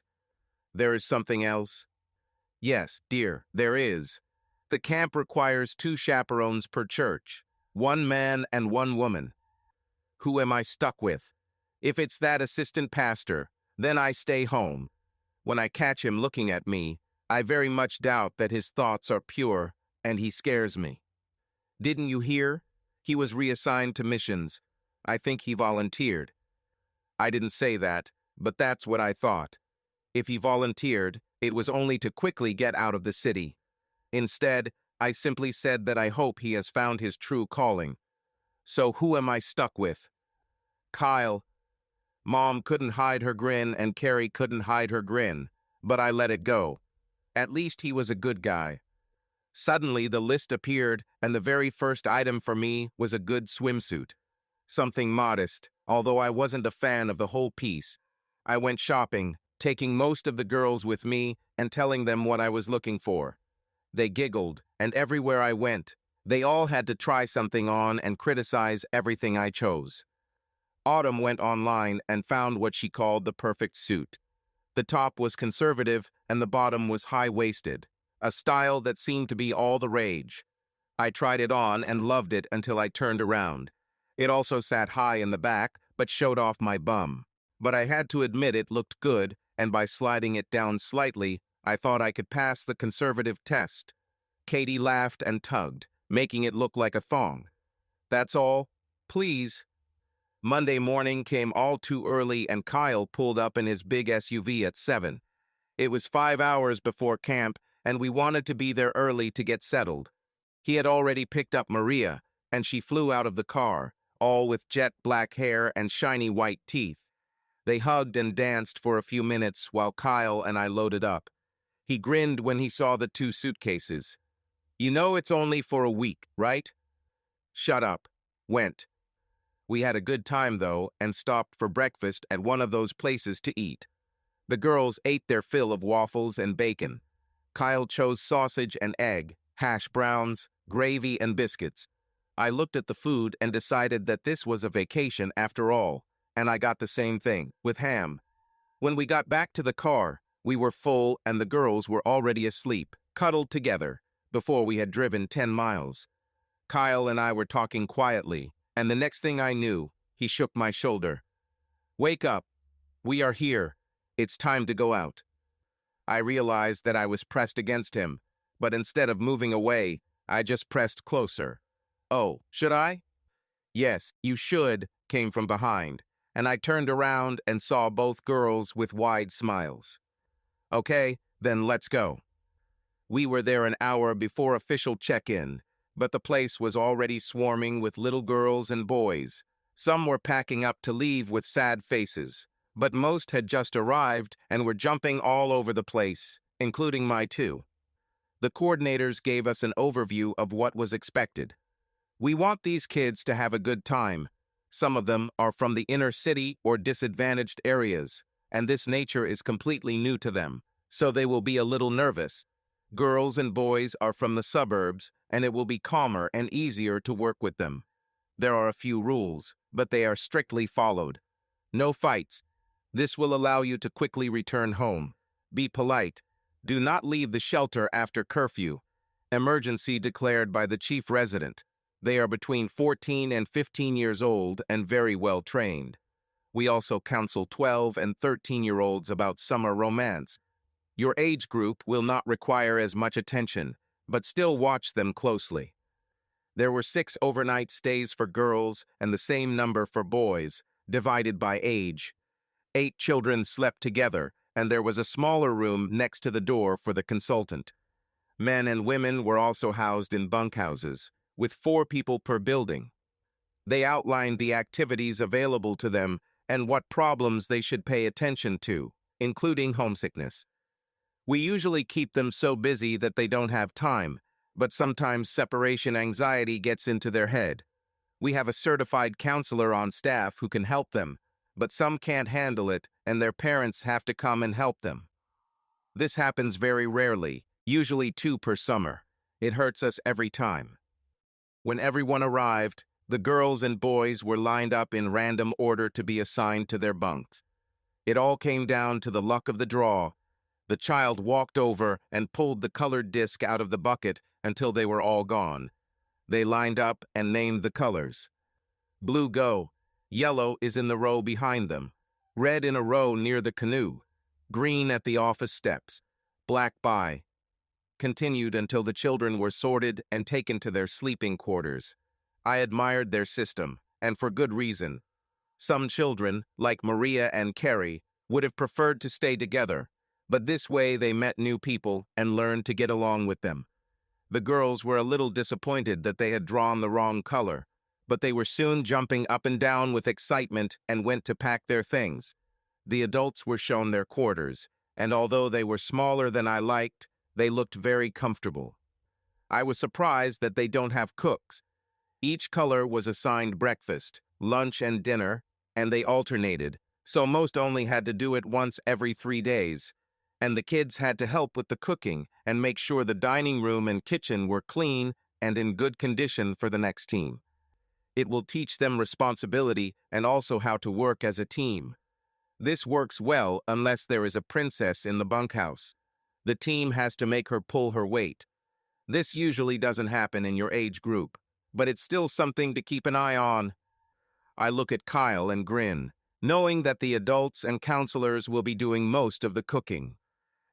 There is something else? Yes, dear, there is. The camp requires 2 chaperones per church, 1 man and 1 woman. Who am I stuck with? If it's that assistant pastor, then I stay home. When I catch him looking at me, I very much doubt that his thoughts are pure, and he scares me. Didn't you hear? He was reassigned to missions. I think he volunteered. I didn't say that, but that's what I thought. If he volunteered, it was only to quickly get out of the city. Instead, I simply said that I hope he has found his true calling. So who am I stuck with? Kyle. Mom couldn't hide her grin and Carrie couldn't hide her grin, but I let it go. At least he was a good guy. Suddenly, the list appeared, and the very first item for me was a good swimsuit. Something modest, although I wasn't a fan of the whole piece. I went shopping, taking most of the girls with me and telling them what I was looking for. They giggled, and everywhere I went, they all had to try something on and criticize everything I chose. Autumn went online and found what she called the perfect suit. The top was conservative and the bottom was high-waisted, a style that seemed to be all the rage. I tried it on and loved it until I turned around. It also sat high in the back, but showed off my bum. But I had to admit it looked good, and by sliding it down slightly, I thought I could pass the conservative test. Katie laughed and tugged, making it look like a thong. That's all. Please. Monday morning came all too early and Kyle pulled up in his big SUV at 7. It was 5 hours before camp and we wanted to be there early to get settled. He had already picked up Maria and she flew out of the car, all with jet black hair and shiny white teeth. They hugged and danced for a few minutes while Kyle and I loaded up. He grinned when he saw the 2 suitcases. You know it's only for a week, right? Shut up. Went. We had a good time, though, and stopped for breakfast at one of those places to eat. The girls ate their fill of waffles and bacon. Kyle chose sausage and egg, hash browns, gravy, and biscuits. I looked at the food and decided that this was a vacation after all, and I got the same thing, with ham. When we got back to the car, we were full and the girls were already asleep, cuddled together, before we had driven 10 miles. Kyle and I were talking quietly, and the next thing I knew, he shook my shoulder. Wake up. We are here. It's time to go out. I realized that I was pressed against him, but instead of moving away, I just pressed closer. Oh, should I? Yes, you should, came from behind, and I turned around and saw both girls with wide smiles. Okay, then let's go. We were there an hour before official check-in, but the place was already swarming with little girls and boys. Some were packing up to leave with sad faces, but most had just arrived and were jumping all over the place, including my 2. The coordinators gave us an overview of what was expected. We want these kids to have a good time. Some of them are from the inner city or disadvantaged areas, and this nature is completely new to them, so they will be a little nervous. Girls and boys are from the suburbs, and it will be calmer and easier to work with them. There are a few rules, but they are strictly followed. No fights. This will allow you to quickly return home. Be polite. Do not leave the shelter after curfew. Emergency declared by the chief resident. They are between 14 and 15 years old and very well trained. We also counsel 12 and 13-year-olds about summer romance. Your age group will not require as much attention, but still watch them closely. There were 6 overnight stays for girls and the same number for boys, divided by age. 8 children slept together, and there was a smaller room next to the door for the consultant. Men and women were also housed in bunkhouses, with 4 people per building. They outlined the activities available to them and what problems they should pay attention to, including homesickness. We usually keep them so busy that they don't have time, but sometimes separation anxiety gets into their head. We have a certified counselor on staff who can help them, but some can't handle it and their parents have to come and help them. This happens very rarely, usually 2 per summer. It hurts us every time. When everyone arrived, the girls and boys were lined up in random order to be assigned to their bunks. It all came down to the luck of the draw. The child walked over and pulled the colored disc out of the bucket until they were all gone. They lined up and named the colors. Blue go. Yellow is in the row behind them. Red in a row near the canoe. Green at the office steps. Black by. Continued until the children were sorted and taken to their sleeping quarters. I admired their system, and for good reason. Some children, like Maria and Carrie, would have preferred to stay together, but this way they met new people and learned to get along with them. The girls were a little disappointed that they had drawn the wrong color, but they were soon jumping up and down with excitement and went to pack their things. The adults were shown their quarters, and although they were smaller than I liked, they looked very comfortable. I was surprised that they don't have cooks. Each color was assigned breakfast, lunch, and dinner, and they alternated, so most only had to do it once every 3 days. And the kids had to help with the cooking and make sure the dining room and kitchen were clean and in good condition for the next team. It will teach them responsibility and also how to work as a team. This works well unless there is a princess in the bunkhouse. The team has to make her pull her weight. This usually doesn't happen in your age group, but it's still something to keep an eye on. I look at Kyle and grin, knowing that the adults and counselors will be doing most of the cooking.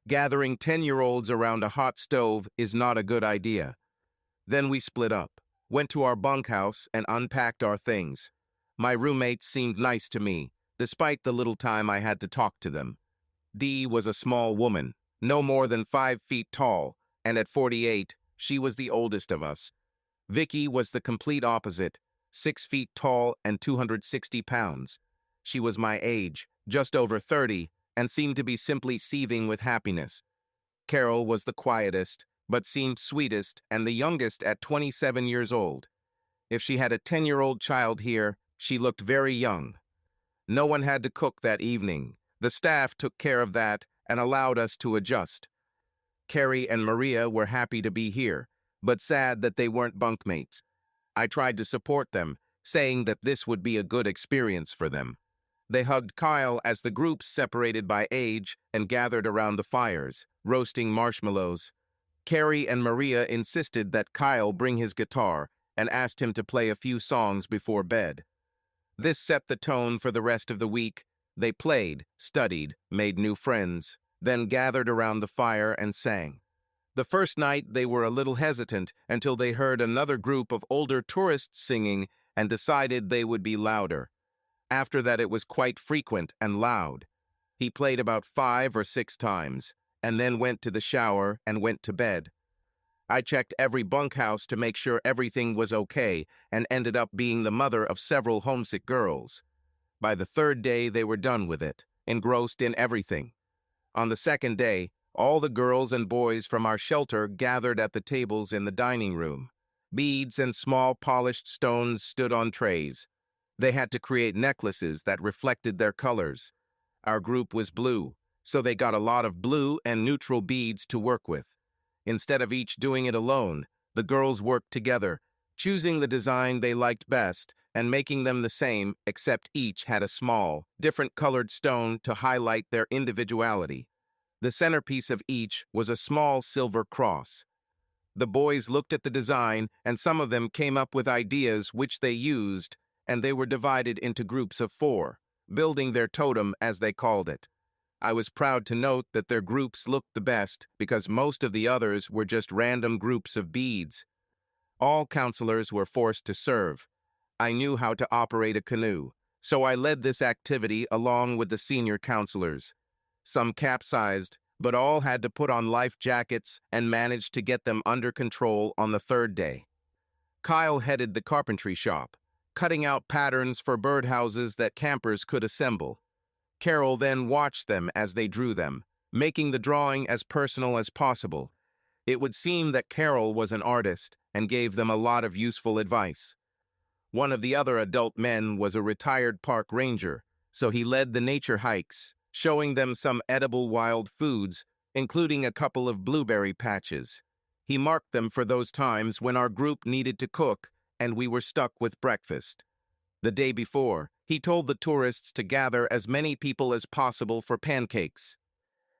Gathering 10-year-olds around a hot stove is not a good idea. Then we split up, went to our bunkhouse, and unpacked our things. My roommates seemed nice to me, despite the little time I had to talk to them. Dee was a small woman, no more than 5 feet tall, and at 48, she was the oldest of us. Vicky was the complete opposite, 6 feet tall and 260 pounds. She was my age, just over 30, and seemed to be simply seething with happiness. Carol was the quietest, but seemed sweetest and the youngest at 27 years old. If she had a 10-year-old child here, she looked very young. No one had to cook that evening. The staff took care of that and allowed us to adjust. Carrie and Maria were happy to be here, but sad that they weren't bunkmates. I tried to support them, saying that this would be a good experience for them. They hugged Kyle as the groups separated by age and gathered around the fires, roasting marshmallows. Carrie and Maria insisted that Kyle bring his guitar and asked him to play a few songs before bed. This set the tone for the rest of the week. They played, studied, made new friends, then gathered around the fire and sang. The first night they were a little hesitant until they heard another group of older tourists singing and decided they would be louder. After that it was quite frequent and loud. He played about 5 or 6 times, and then went to the shower and went to bed. I checked every bunkhouse to make sure everything was okay and ended up being the mother of several homesick girls. By the 3rd day they were done with it, engrossed in everything. On the 2nd day, all the girls and boys from our shelter gathered at the tables in the dining room. Beads and small polished stones stood on trays. They had to create necklaces that reflected their colors. Our group was blue, so they got a lot of blue and neutral beads to work with. Instead of each doing it alone, the girls worked together, choosing the design they liked best and making them the same, except each had a small, different colored stone to highlight their individuality. The centerpiece of each was a small silver cross. The boys looked at the design, and some of them came up with ideas which they used, and they were divided into groups of 4, building their totem as they called it. I was proud to note that their groups looked the best because most of the others were just random groups of beads. All counselors were forced to serve. I knew how to operate a canoe, so I led this activity along with the senior counselors. Some capsized, but all had to put on life jackets and managed to get them under control on the 3rd day. Kyle headed the carpentry shop, cutting out patterns for birdhouses that campers could assemble. Carol then watched them as they drew them, making the drawing as personal as possible. It would seem that Carol was an artist and gave them a lot of useful advice. One of the other adult men was a retired park ranger, so he led the nature hikes, showing them some edible wild foods, including a couple of blueberry patches. He marked them for those times when our group needed to cook and we were stuck with breakfast. The day before, he told the tourists to gather as many people as possible for pancakes.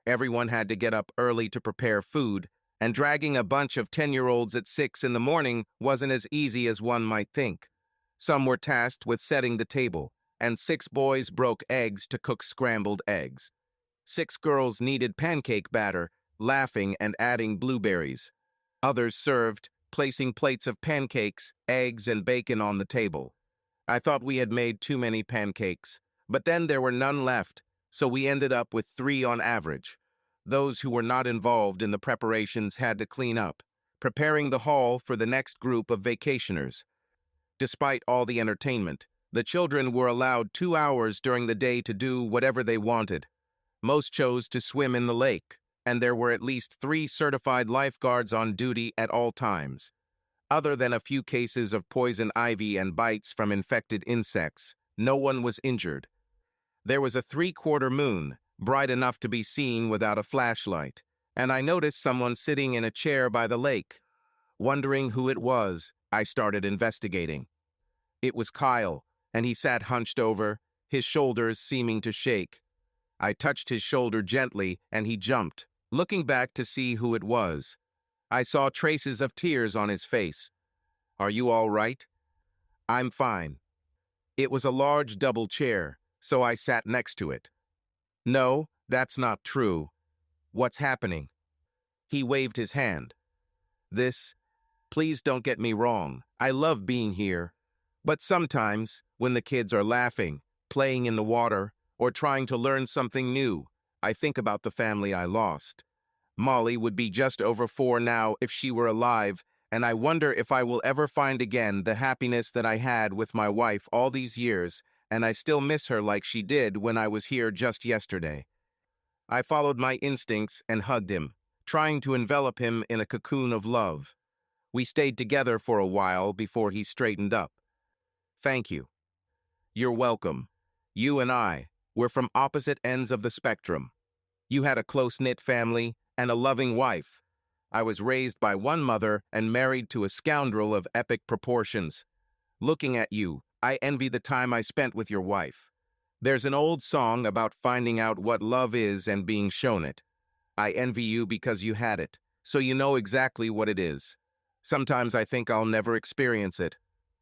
Everyone had to get up early to prepare food, and dragging a bunch of 10-year-olds at 6 in the morning wasn't as easy as one might think. Some were tasked with setting the table, and 6 boys broke eggs to cook scrambled eggs. 6 girls kneaded pancake batter, laughing and adding blueberries. Others served, placing plates of pancakes, eggs, and bacon on the table. I thought we had made too many pancakes, but then there were none left, so we ended up with 3 on average. Those who were not involved in the preparations had to clean up, preparing the hall for the next group of vacationers. Despite all the entertainment, the children were allowed 2 hours during the day to do whatever they wanted. Most chose to swim in the lake, and there were at least 3 certified lifeguards on duty at all times. Other than a few cases of poison ivy and bites from infected insects, no one was injured. There was a 3/4 moon, bright enough to be seen without a flashlight, and I noticed someone sitting in a chair by the lake. Wondering who it was, I started investigating. It was Kyle, and he sat hunched over, his shoulders seeming to shake. I touched his shoulder gently, and he jumped, looking back to see who it was. I saw traces of tears on his face. "Are you all right?" "I'm fine." It was a large double chair, so I sat next to it. "No, that's not true." What's happening? He waved his hand. Please don't get me wrong. I love being here. But sometimes, when the kids are laughing, playing in the water, or trying to learn something new, I think about the family I lost. Molly would be just over 4 now if she were alive, and I wonder if I will ever find again the happiness that I had with my wife all these years, and I still miss her like she did when I was here just yesterday. I followed my instincts and hugged him, trying to envelop him in a cocoon of love. We stayed together for a while before he straightened up. Thank you. You're welcome. You and I, we're from opposite ends of the spectrum. You had a close-knit family and a loving wife. I was raised by one mother and married to a scoundrel of epic proportions. Looking at you, I envy the time I spent with your wife. There's an old song about finding out what love is and being shown it. I envy you because you had it, so you know exactly what it is. Sometimes I think I'll never experience it.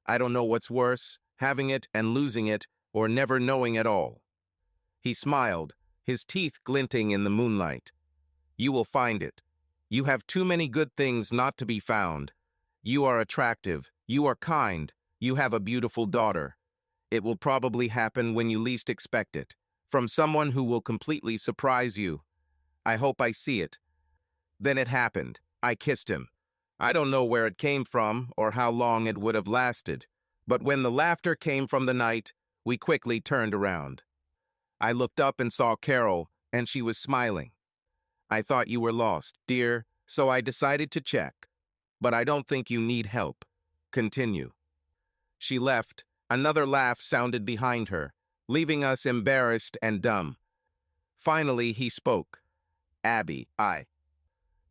I don't know what's worse, having it and losing it, or never knowing at all. He smiled, his teeth glinting in the moonlight. You will find it. You have too many good things not to be found. You are attractive, you are kind, you have a beautiful daughter. It will probably happen when you least expect it, from someone who will completely surprise you. I hope I see it. Then it happened. I kissed him. I don't know where it came from or how long it would have lasted, but when the laughter came from the night, we quickly turned around. I looked up and saw Carol, and she was smiling. I thought you were lost, dear, so I decided to check. But I don't think you need help. Continue. She left. Another laugh sounded behind her, leaving us embarrassed and dumb. Finally, he spoke. Abby,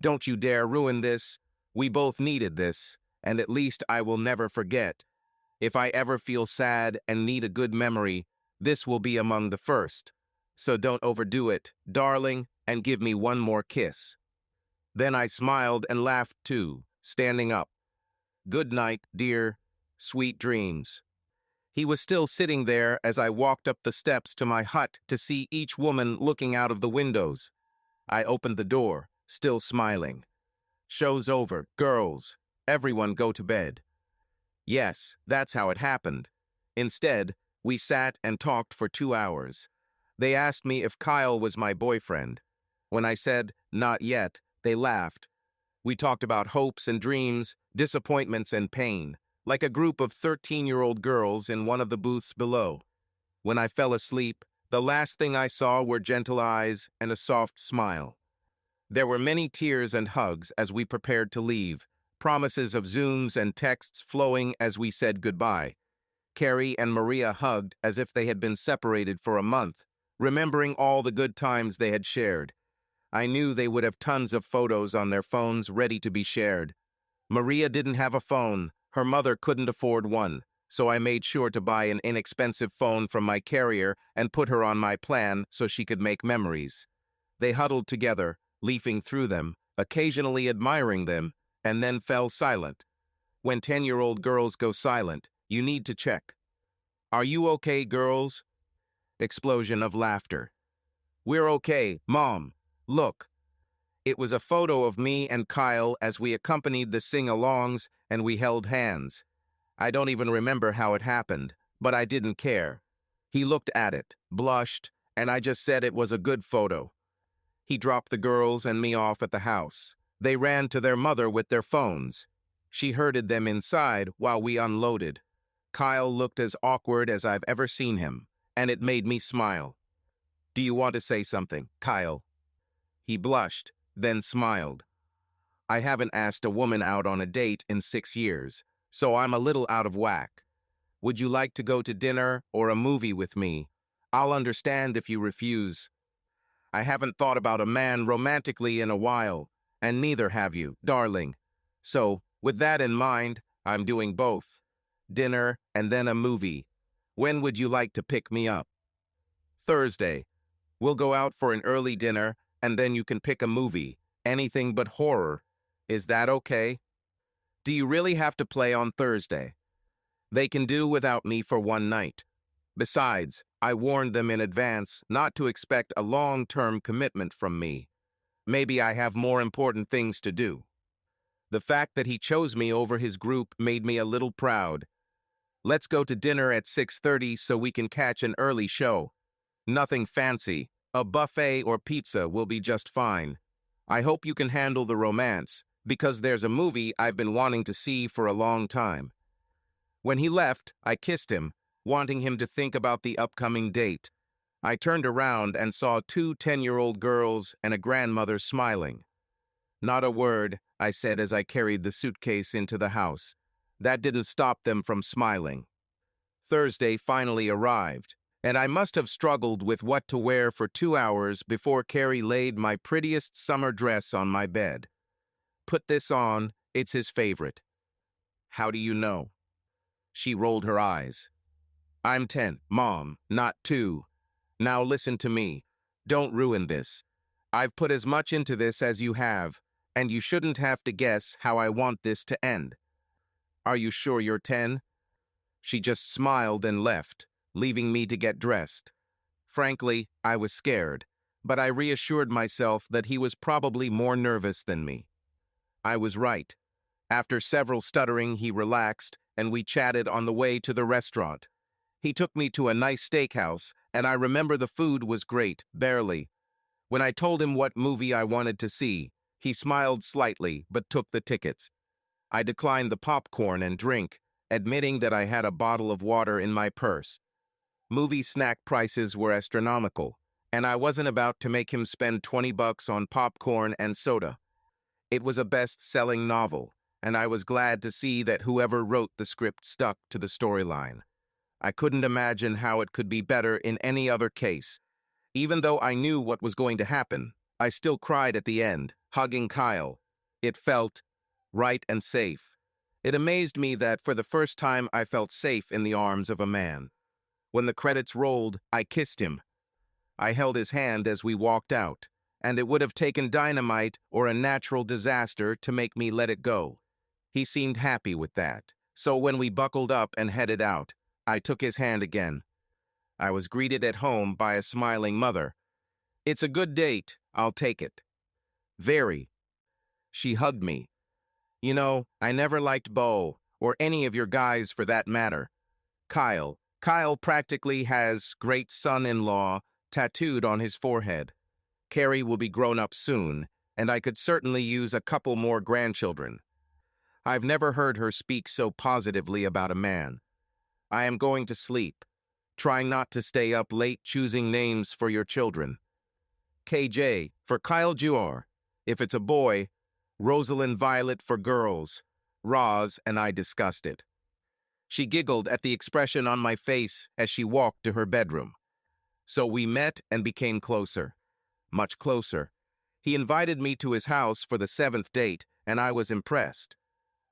don't you dare ruin this. We both needed this, and at least I will never forget. If I ever feel sad and need a good memory, this will be among the first. So don't overdo it, darling, and give me one more kiss. Then I smiled and laughed too, standing up. Good night, dear. Sweet dreams. He was still sitting there as I walked up the steps to my hut to see each woman looking out of the windows. I opened the door, still smiling. Show's over, girls. Everyone go to bed. Yes, that's how it happened. Instead, we sat and talked for 2 hours. They asked me if Kyle was my boyfriend. When I said, not yet, they laughed. We talked about hopes and dreams, disappointments and pain, like a group of 13-year-old girls in one of the booths below. When I fell asleep, the last thing I saw were gentle eyes and a soft smile. There were many tears and hugs as we prepared to leave, promises of Zooms and texts flowing as we said goodbye. Carrie and Maria hugged as if they had been separated for a month, remembering all the good times they had shared. I knew they would have tons of photos on their phones ready to be shared. Maria didn't have a phone. Her mother couldn't afford one, so I made sure to buy an inexpensive phone from my carrier and put her on my plan so she could make memories. They huddled together, leafing through them, occasionally admiring them, and then fell silent. When 10-year-old girls go silent, you need to check. Are you okay, girls? Explosion of laughter. We're okay, Mom. Look. It was a photo of me and Kyle as we accompanied the sing-alongs and we held hands. I don't even remember how it happened, but I didn't care. He looked at it, blushed, and I just said it was a good photo. He dropped the girls and me off at the house. They ran to their mother with their phones. She herded them inside while we unloaded. Kyle looked as awkward as I've ever seen him, and it made me smile. Do you want to say something, Kyle? He blushed, then smiled. I haven't asked a woman out on a date in 6 years, so I'm a little out of whack. Would you like to go to dinner or a movie with me? I'll understand if you refuse. I haven't thought about a man romantically in a while, and neither have you, darling. So, with that in mind, I'm doing both. Dinner and then a movie. When would you like to pick me up? Thursday. We'll go out for an early dinner, and then you can pick a movie. Anything but horror. Is that okay? Do you really have to play on Thursday? They can do without me for one night. Besides, I warned them in advance not to expect a long-term commitment from me. Maybe I have more important things to do. The fact that he chose me over his group made me a little proud. Let's go to dinner at 6:30 so we can catch an early show. Nothing fancy. A buffet or pizza will be just fine. I hope you can handle the romance, because there's a movie I've been wanting to see for a long time. When he left, I kissed him, wanting him to think about the upcoming date. I turned around and saw two 10-year-old girls and a grandmother smiling. Not a word, I said as I carried the suitcase into the house. That didn't stop them from smiling. Thursday finally arrived, and I must have struggled with what to wear for 2 hours before Carrie laid my prettiest summer dress on my bed. Put this on, it's his favorite. How do you know? She rolled her eyes. I'm 10, Mom, not 2. Now listen to me. Don't ruin this. I've put as much into this as you have, and you shouldn't have to guess how I want this to end. Are you sure you're 10? She just smiled and left, leaving me to get dressed. Frankly, I was scared, but I reassured myself that he was probably more nervous than me. I was right. After several stuttering, he relaxed, and we chatted on the way to the restaurant. He took me to a nice steakhouse, and I remember the food was great, barely. When I told him what movie I wanted to see, he smiled slightly but took the tickets. I declined the popcorn and drink, admitting that I had a bottle of water in my purse. Movie snack prices were astronomical, and I wasn't about to make him spend $20 on popcorn and soda. It was a best-selling novel, and I was glad to see that whoever wrote the script stuck to the storyline. I couldn't imagine how it could be better in any other case. Even though I knew what was going to happen, I still cried at the end, hugging Kyle. It felt right and safe. It amazed me that for the first time I felt safe in the arms of a man. When the credits rolled, I kissed him. I held his hand as we walked out, and it would have taken dynamite or a natural disaster to make me let it go. He seemed happy with that, so when we buckled up and headed out, I took his hand again. I was greeted at home by a smiling mother. It's a good date, I'll take it. Very. She hugged me. You know, I never liked Bo, or any of your guys for that matter. Kyle practically has great son-in-law tattooed on his forehead. Carrie will be grown up soon, and I could certainly use a couple more grandchildren. I've never heard her speak so positively about a man. I am going to sleep, trying not to stay up late choosing names for your children. KJ for Kyle Jr. If it's a boy, Rosalind Violet for girls. Roz and I discussed it. She giggled at the expression on my face as she walked to her bedroom. So we met and became closer. Much closer. He invited me to his house for the 7th date, and I was impressed.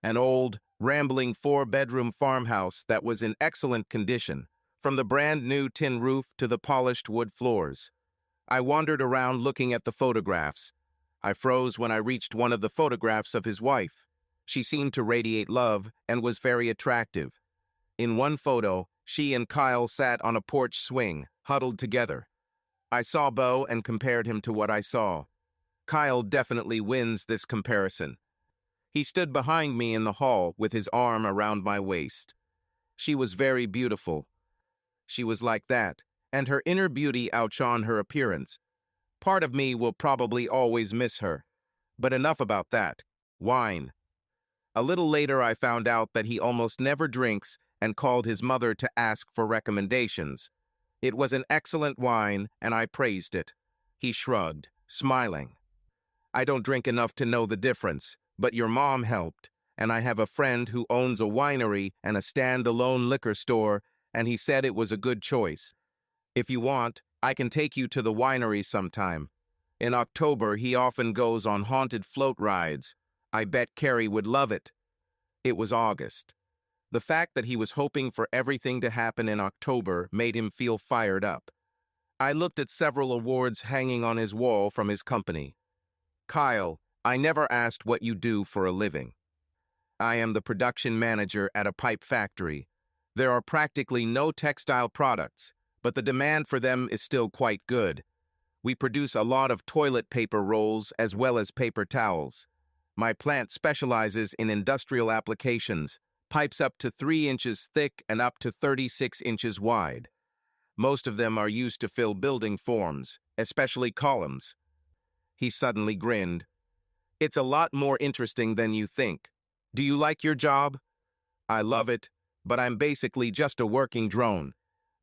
An old, rambling 4-bedroom farmhouse that was in excellent condition, from the brand-new tin roof to the polished wood floors. I wandered around looking at the photographs. I froze when I reached one of the photographs of his wife. She seemed to radiate love and was very attractive. In one photo, she and Kyle sat on a porch swing, huddled together. I saw Bo and compared him to what I saw. Kyle definitely wins this comparison. He stood behind me in the hall with his arm around my waist. She was very beautiful. She was like that, and her inner beauty outshone her appearance. Part of me will probably always miss her. But enough about that. Wine. A little later I found out that he almost never drinks and called his mother to ask for recommendations. It was an excellent wine, and I praised it. He shrugged, smiling. I don't drink enough to know the difference, but your mom helped, and I have a friend who owns a winery and a stand-alone liquor store, and he said it was a good choice. If you want, I can take you to the winery sometime. In October, he often goes on haunted float rides. I bet Carrie would love it. It was August. The fact that he was hoping for everything to happen in October made him feel fired up. I looked at several awards hanging on his wall from his company. Kyle, I never asked what you do for a living. I am the production manager at a pipe factory. There are practically no textile products, but the demand for them is still quite good. We produce a lot of toilet paper rolls as well as paper towels. My plant specializes in industrial applications, pipes up to 3 inches thick and up to 36 inches wide. Most of them are used to fill building forms, especially columns. He suddenly grinned. It's a lot more interesting than you think. Do you like your job? I love it, but I'm basically just a working drone.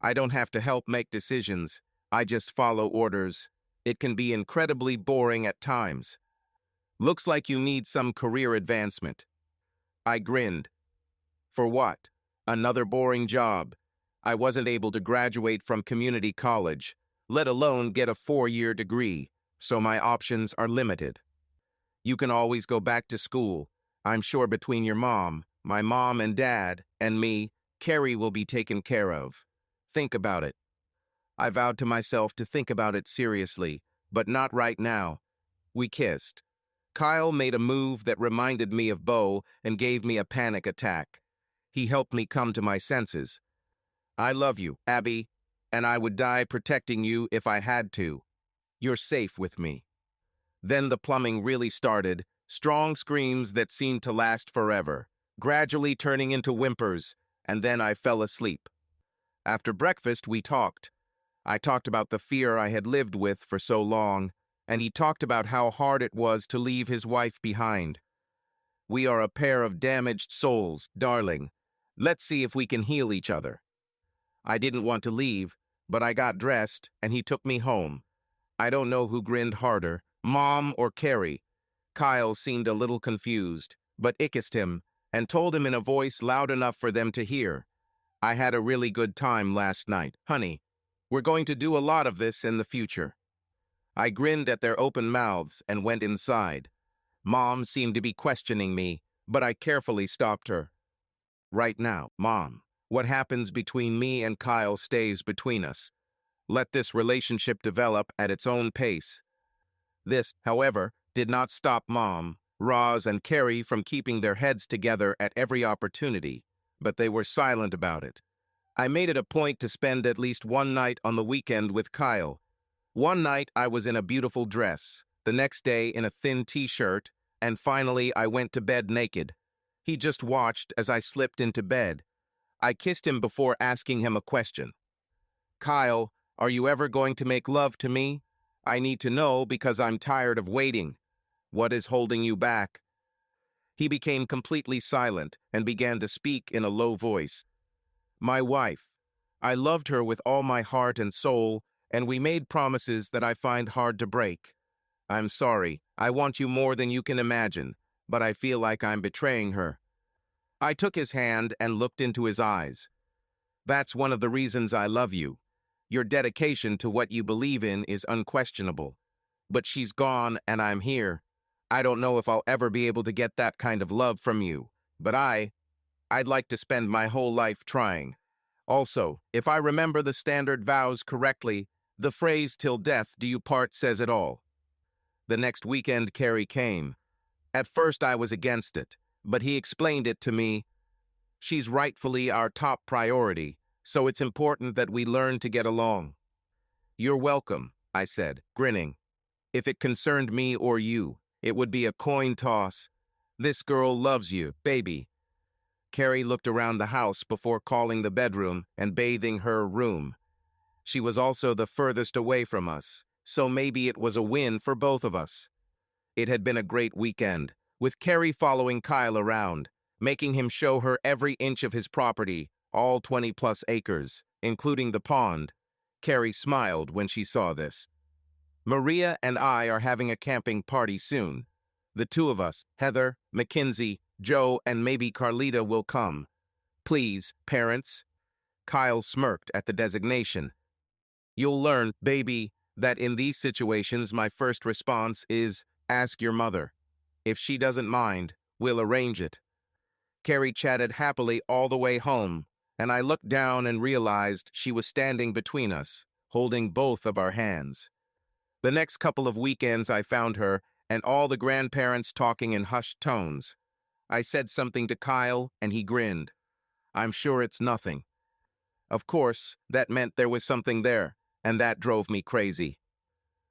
I don't have to help make decisions. I just follow orders. It can be incredibly boring at times. Looks like you need some career advancement. I grinned. For what? Another boring job. I wasn't able to graduate from community college, let alone get a 4-year degree, so my options are limited. You can always go back to school. I'm sure between your mom, my mom and dad, and me, Carrie will be taken care of. Think about it. I vowed to myself to think about it seriously, but not right now. We kissed. Kyle made a move that reminded me of Bo and gave me a panic attack. He helped me come to my senses. I love you, Abby, and I would die protecting you if I had to. You're safe with me. Then the plumbing really started, strong screams that seemed to last forever, gradually turning into whimpers, and then I fell asleep. After breakfast, we talked. I talked about the fear I had lived with for so long, and he talked about how hard it was to leave his wife behind. We are a pair of damaged souls, darling. Let's see if we can heal each other. I didn't want to leave, but I got dressed, and he took me home. I don't know who grinned harder, Mom or Carrie. Kyle seemed a little confused, but I kissed him and told him in a voice loud enough for them to hear. I had a really good time last night, honey. We're going to do a lot of this in the future. I grinned at their open mouths and went inside. Mom seemed to be questioning me, but I carefully stopped her. Right now, Mom, what happens between me and Kyle stays between us. Let this relationship develop at its own pace. This, however, did not stop Mom, Roz, and Carrie from keeping their heads together at every opportunity, but they were silent about it. I made it a point to spend at least one night on the weekend with Kyle. One night I was in a beautiful dress, the next day in a thin t-shirt, and finally I went to bed naked. He just watched as I slipped into bed. I kissed him before asking him a question. Kyle, are you ever going to make love to me? I need to know because I'm tired of waiting. What is holding you back? He became completely silent and began to speak in a low voice. My wife. I loved her with all my heart and soul, and we made promises that I find hard to break. I'm sorry, I want you more than you can imagine, but I feel like I'm betraying her. I took his hand and looked into his eyes. That's one of the reasons I love you. Your dedication to what you believe in is unquestionable. But she's gone and I'm here. I don't know if I'll ever be able to get that kind of love from you, but I'd like to spend my whole life trying. Also, if I remember the standard vows correctly, the phrase "till death do you part" says it all. The next weekend Carrie came. At first I was against it, but he explained it to me. She's rightfully our top priority, so it's important that we learn to get along. You're welcome, I said, grinning. If it concerned me or you, it would be a coin toss. This girl loves you, baby. Carrie looked around the house before calling the bedroom and bathing her room. She was also the furthest away from us, so maybe it was a win for both of us. It had been a great weekend, with Carrie following Kyle around, making him show her every inch of his property, all 20-plus acres, including the pond. Carrie smiled when she saw this. Maria and I are having a camping party soon. The two of us, Heather, Mackenzie, Joe, and maybe Carlita will come. Please, parents. Kyle smirked at the designation. You'll learn, baby, that in these situations my first response is, ask your mother. If she doesn't mind, we'll arrange it. Carrie chatted happily all the way home, and I looked down and realized she was standing between us, holding both of our hands. The next couple of weekends I found her and all the grandparents talking in hushed tones. I said something to Kyle, and he grinned. I'm sure it's nothing. Of course, that meant there was something there, and that drove me crazy.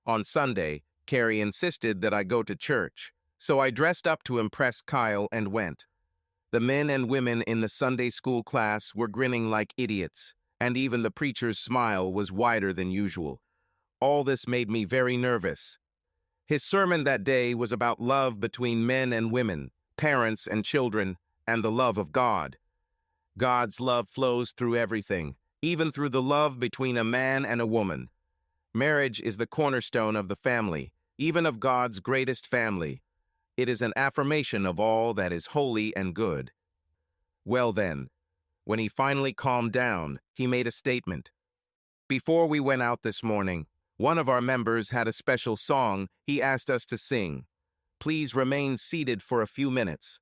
On Sunday, Carrie insisted that I go to church, so I dressed up to impress Kyle and went. The men and women in the Sunday school class were grinning like idiots, and even the preacher's smile was wider than usual. All this made me very nervous. His sermon that day was about love between men and women, parents and children, and the love of God. God's love flows through everything, even through the love between a man and a woman. Marriage is the cornerstone of the family, even of God's greatest family. It is an affirmation of all that is holy and good. Well then, when he finally calmed down, he made a statement. Before we went out this morning, one of our members had a special song he asked us to sing. Please remain seated for a few minutes.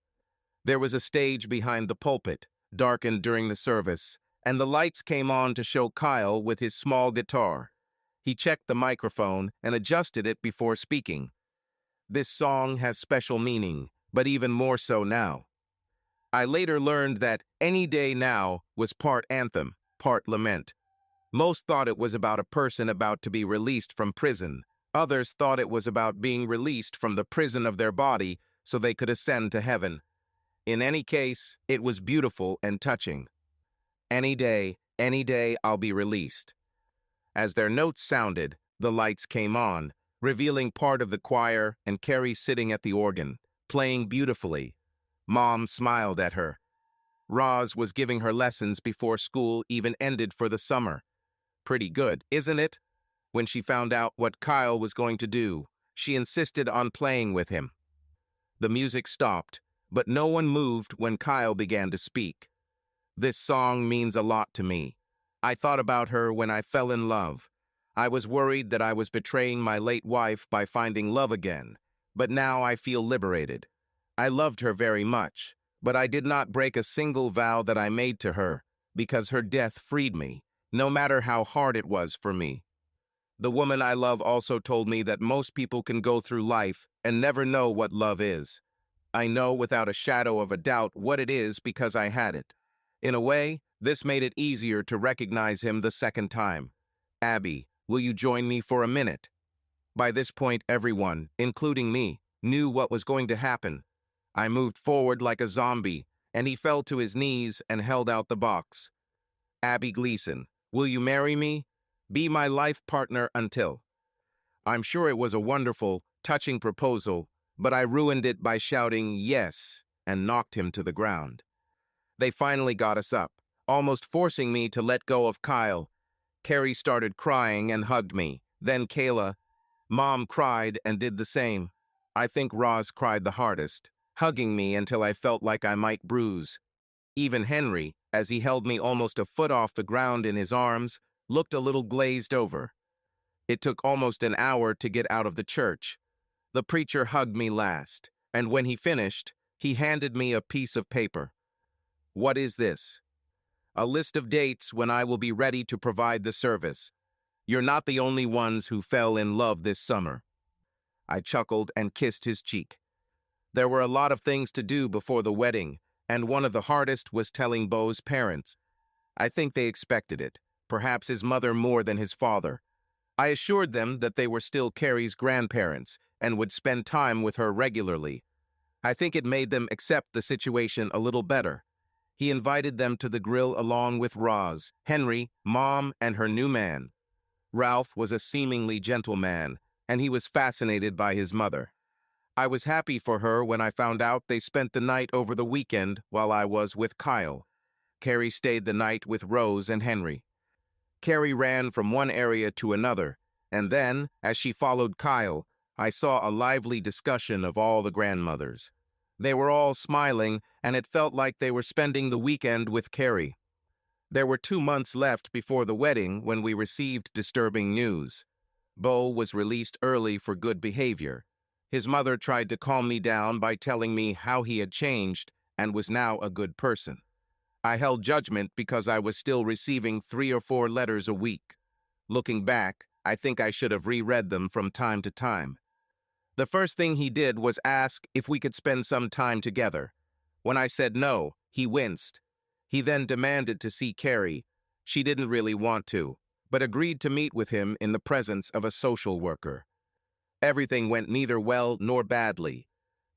There was a stage behind the pulpit, darkened during the service, and the lights came on to show Kyle with his small guitar. He checked the microphone and adjusted it before speaking. This song has special meaning, but even more so now. I later learned that Any Day Now was part anthem, part lament. Most thought it was about a person about to be released from prison. Others thought it was about being released from the prison of their body so they could ascend to heaven. In any case, it was beautiful and touching. Any day I'll be released. As their notes sounded, the lights came on, revealing part of the choir and Carrie sitting at the organ, playing beautifully. Mom smiled at her. Roz was giving her lessons before school even ended for the summer. Pretty good, isn't it? When she found out what Kyle was going to do, she insisted on playing with him. The music stopped, but no one moved when Kyle began to speak. This song means a lot to me. I thought about her when I fell in love. I was worried that I was betraying my late wife by finding love again, but now I feel liberated. I loved her very much, but I did not break a single vow that I made to her, because her death freed me, no matter how hard it was for me. The woman I love also told me that most people can go through life and never know what love is. I know without a shadow of a doubt what it is because I had it. In a way, this made it easier to recognize him the second time. Abby, will you join me for a minute? By this point, everyone, including me, knew what was going to happen. I moved forward like a zombie, and he fell to his knees and held out the box. Abby Gleason, will you marry me? Be my life partner until. I'm sure it was a wonderful, touching proposal, but I ruined it by shouting yes and knocked him to the ground. They finally got us up, almost forcing me to let go of Kyle. Carrie started crying and hugged me. Then Kayla. Mom cried and did the same. I think Roz cried the hardest, hugging me until I felt like I might bruise. Even Henry, as he held me almost a foot off the ground in his arms, looked a little glazed over. It took almost an hour to get out of the church. The preacher hugged me last, and when he finished, he handed me a piece of paper. What is this? A list of dates when I will be ready to provide the service. You're not the only ones who fell in love this summer. I chuckled and kissed his cheek. There were a lot of things to do before the wedding, and one of the hardest was telling Beau's parents. I think they expected it, perhaps his mother more than his father. I assured them that they were still Carrie's grandparents and would spend time with her regularly. I think it made them accept the situation a little better. He invited them to the grill along with Roz, Henry, Mom, and her new man. Ralph was a seemingly gentle man, and he was fascinated by his mother. I was happy for her when I found out they spent the night over the weekend while I was with Kyle. Carrie stayed the night with Rose and Henry. Carrie ran from one area to another, and then, as she followed Kyle, I saw a lively discussion of all the grandmothers. They were all smiling, and it felt like they were spending the weekend with Carrie. There were 2 months left before the wedding when we received disturbing news. Beau was released early for good behavior. His mother tried to calm me down by telling me how he had changed and was now a good person. I held judgment because I was still receiving 3 or 4 letters a week. Looking back, I think I should have reread them from time to time. The first thing he did was ask if we could spend some time together. When I said no, he winced. He then demanded to see Carrie. She didn't really want to, but agreed to meet with him in the presence of a social worker. Everything went neither well nor badly.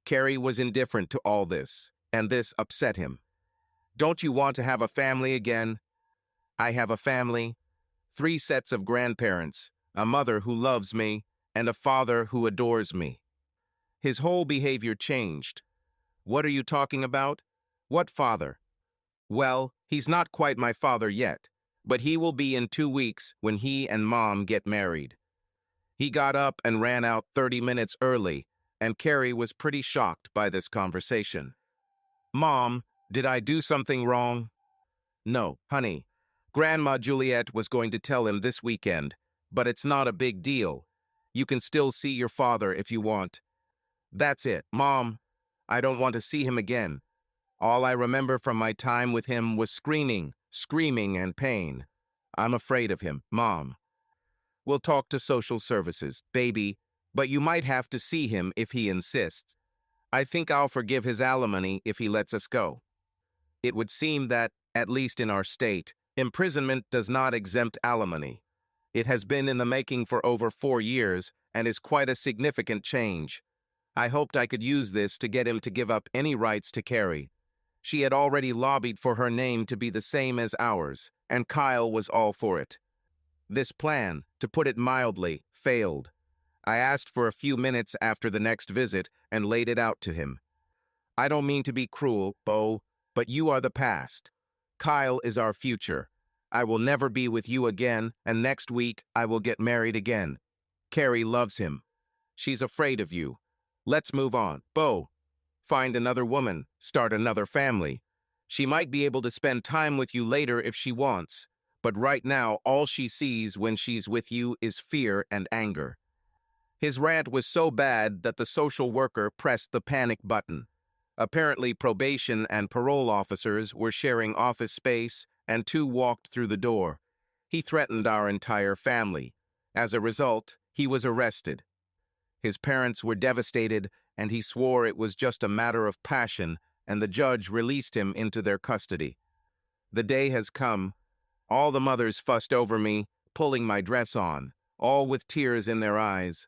Carrie was indifferent to all this, and this upset him. Don't you want to have a family again? I have a family, 3 sets of grandparents, a mother who loves me, and a father who adores me. His whole behavior changed. What are you talking about? What father? Well, he's not quite my father yet, but he will be in 2 weeks when he and Mom get married. He got up and ran out 30 minutes early, and Carrie was pretty shocked by this conversation. Mom, did I do something wrong? No, honey. Grandma Juliet was going to tell him this weekend, but it's not a big deal. You can still see your father if you want. That's it, Mom. I don't want to see him again. All I remember from my time with him was screaming and pain. I'm afraid of him, Mom. We'll talk to social services, baby, but you might have to see him if he insists. I think I'll forgive his alimony if he lets us go. It would seem that, at least in our state, imprisonment does not exempt alimony. It has been in the making for over 4 years and is quite a significant change. I hoped I could use this to get him to give up any rights to Carrie. She had already lobbied for her name to be the same as ours, and Kyle was all for it. This plan, to put it mildly, failed. I asked for a few minutes after the next visit and laid it out to him. I don't mean to be cruel, Bo, but you are the past. Kyle is our future. I will never be with you again, and next week I will get married again. Carrie loves him. She's afraid of you. Let's move on, Bo. Find another woman, start another family. She might be able to spend time with you later if she wants, but right now all she sees when she's with you is fear and anger. His rant was so bad that the social worker pressed the panic button. Apparently, probation and parole officers were sharing office space, and 2 walked through the door. He threatened our entire family. As a result, he was arrested. His parents were devastated, and he swore it was just a matter of passion, and the judge released him into their custody. The day has come. All the mothers fussed over me, pulling my dress on, all with tears in their eyes.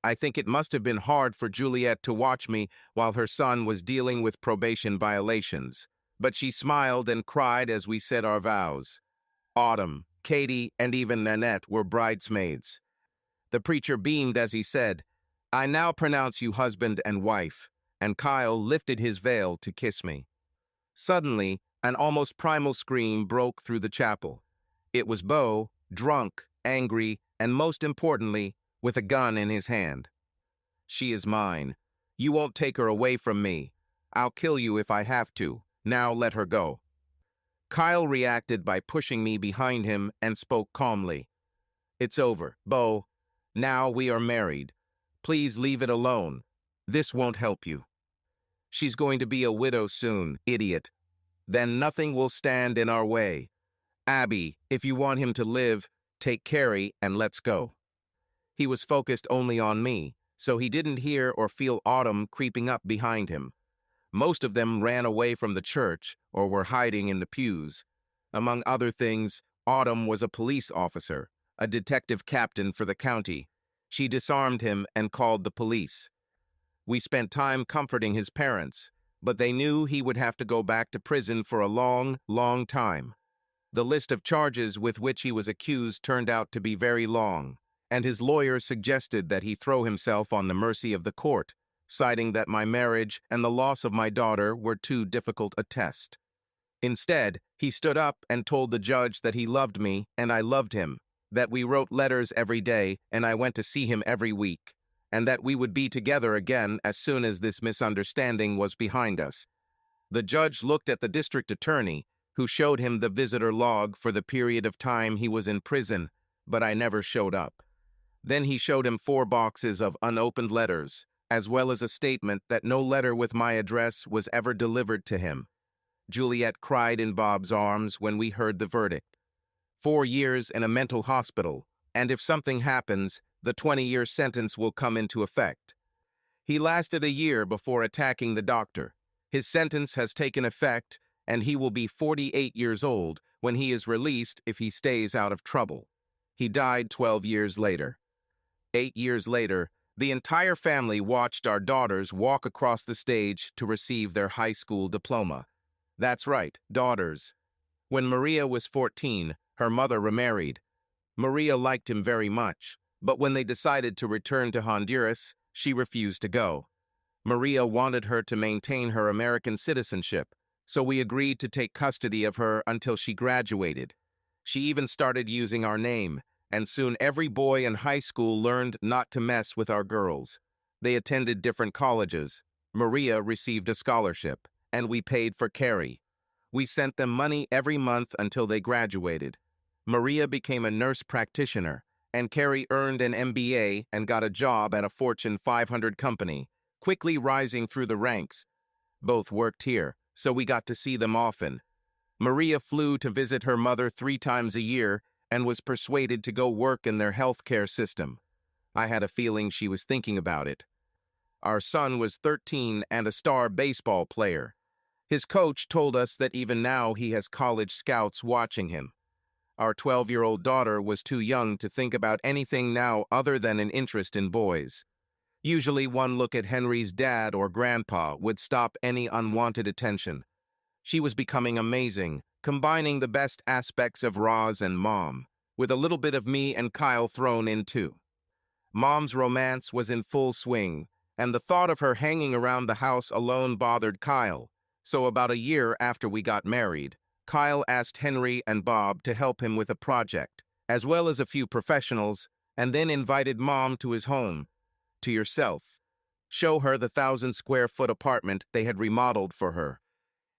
I think it must have been hard for Juliet to watch me while her son was dealing with probation violations, but she smiled and cried as we said our vows. Autumn, Katie, and even Nanette were bridesmaids. The preacher beamed as he said, I now pronounce you husband and wife, and Kyle lifted his veil to kiss me. Suddenly, an almost primal scream broke through the chapel. It was Bo, drunk, angry, and most importantly, with a gun in his hand. She is mine. You won't take her away from me. I'll kill you if I have to. Now let her go. Kyle reacted by pushing me behind him and spoke calmly. It's over, Bo. Now we are married. Please leave it alone. This won't help you. She's going to be a widow soon, idiot. Then nothing will stand in our way. Abby, if you want him to live, take Carrie and let's go. He was focused only on me, so he didn't hear or feel Autumn creeping up behind him. Most of them ran away from the church or were hiding in the pews. Among other things, Autumn was a police officer, a detective captain for the county. She disarmed him and called the police. We spent time comforting his parents, but they knew he would have to go back to prison for a long, long time. The list of charges with which he was accused turned out to be very long, and his lawyer suggested that he throw himself on the mercy of the court, citing that my marriage and the loss of my daughter were too difficult a test. Instead, he stood up and told the judge that he loved me and I loved him, that we wrote letters every day and I went to see him every week, and that we would be together again as soon as this misunderstanding was behind us. The judge looked at the district attorney, who showed him the visitor log for the period of time he was in prison, but I never showed up. Then he showed him 4 boxes of unopened letters, as well as a statement that no letter with my address was ever delivered to him. Juliet cried in Bob's arms when we heard the verdict. 4 years in a mental hospital, and if something happens, the 20-year sentence will come into effect. He lasted a year before attacking the doctor. His sentence has taken effect, and he will be 48 years old when he is released if he stays out of trouble. He died 12 years later. 8 years later, The entire family watched our daughters walk across the stage to receive their high school diploma. That's right, daughters. When Maria was 14, her mother remarried. Maria liked him very much, but when they decided to return to Honduras, she refused to go. Maria wanted her to maintain her American citizenship, so we agreed to take custody of her until she graduated. She even started using our name, and soon every boy in high school learned not to mess with our girls. They attended different colleges. Maria received a scholarship, and we paid for Carrie. We sent them money every month until they graduated. Maria became a nurse practitioner, and Carrie earned an MBA and got a job at a Fortune 500 company, quickly rising through the ranks. Both worked here, so we got to see them often. Maria flew to visit her mother 3 times a year and was persuaded to go work in their healthcare system. I had a feeling she was thinking about it. Our son was 13 and a star baseball player. His coach told us that even now he has college scouts watching him. Our 12-year-old daughter was too young to think about anything now other than an interest in boys. Usually one look at Henry's dad or grandpa would stop any unwanted attention. She was becoming amazing, combining the best aspects of Roz and Mom, with a little bit of me and Kyle thrown in too. Mom's romance was in full swing, and the thought of her hanging around the house alone bothered Kyle. So about a year after we got married, Kyle asked Henry and Bob to help him with a project, as well as a few professionals, and then invited Mom to his home. To yourself. Show her the 1,000-square-foot apartment they had remodeled for her.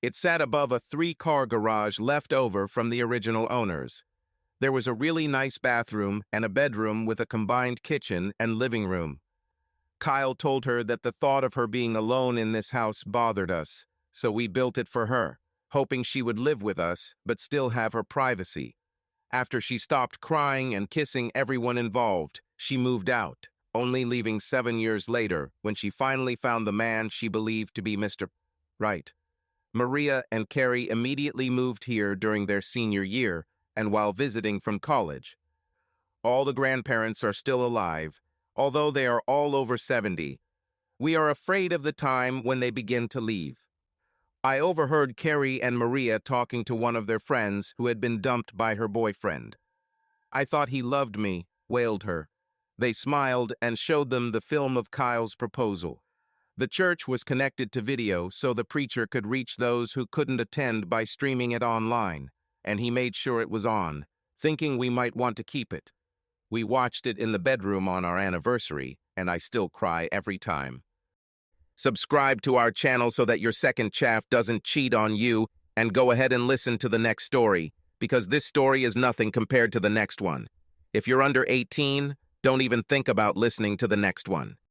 It sat above a 3-car garage left over from the original owners. There was a really nice bathroom and a bedroom with a combined kitchen and living room. Kyle told her that the thought of her being alone in this house bothered us, so we built it for her, hoping she would live with us but still have her privacy. After she stopped crying and kissing everyone involved, she moved out, only leaving 7 years later when she finally found the man she believed to be Mr. Right. Maria and Carrie immediately moved here during their senior year and while visiting from college. All the grandparents are still alive, although they are all over 70. We are afraid of the time when they begin to leave. I overheard Carrie and Maria talking to one of their friends who had been dumped by her boyfriend. "I thought he loved me," wailed her. They smiled and showed them the film of Kyle's proposal. The church was connected to video so the preacher could reach those who couldn't attend by streaming it online, and he made sure it was on, thinking we might want to keep it. We watched it in the bedroom on our anniversary, and I still cry every time. Subscribe to our channel so that your second chaff doesn't cheat on you, and go ahead and listen to the next story, because this story is nothing compared to the next one. If you're under 18, don't even think about listening to the next one.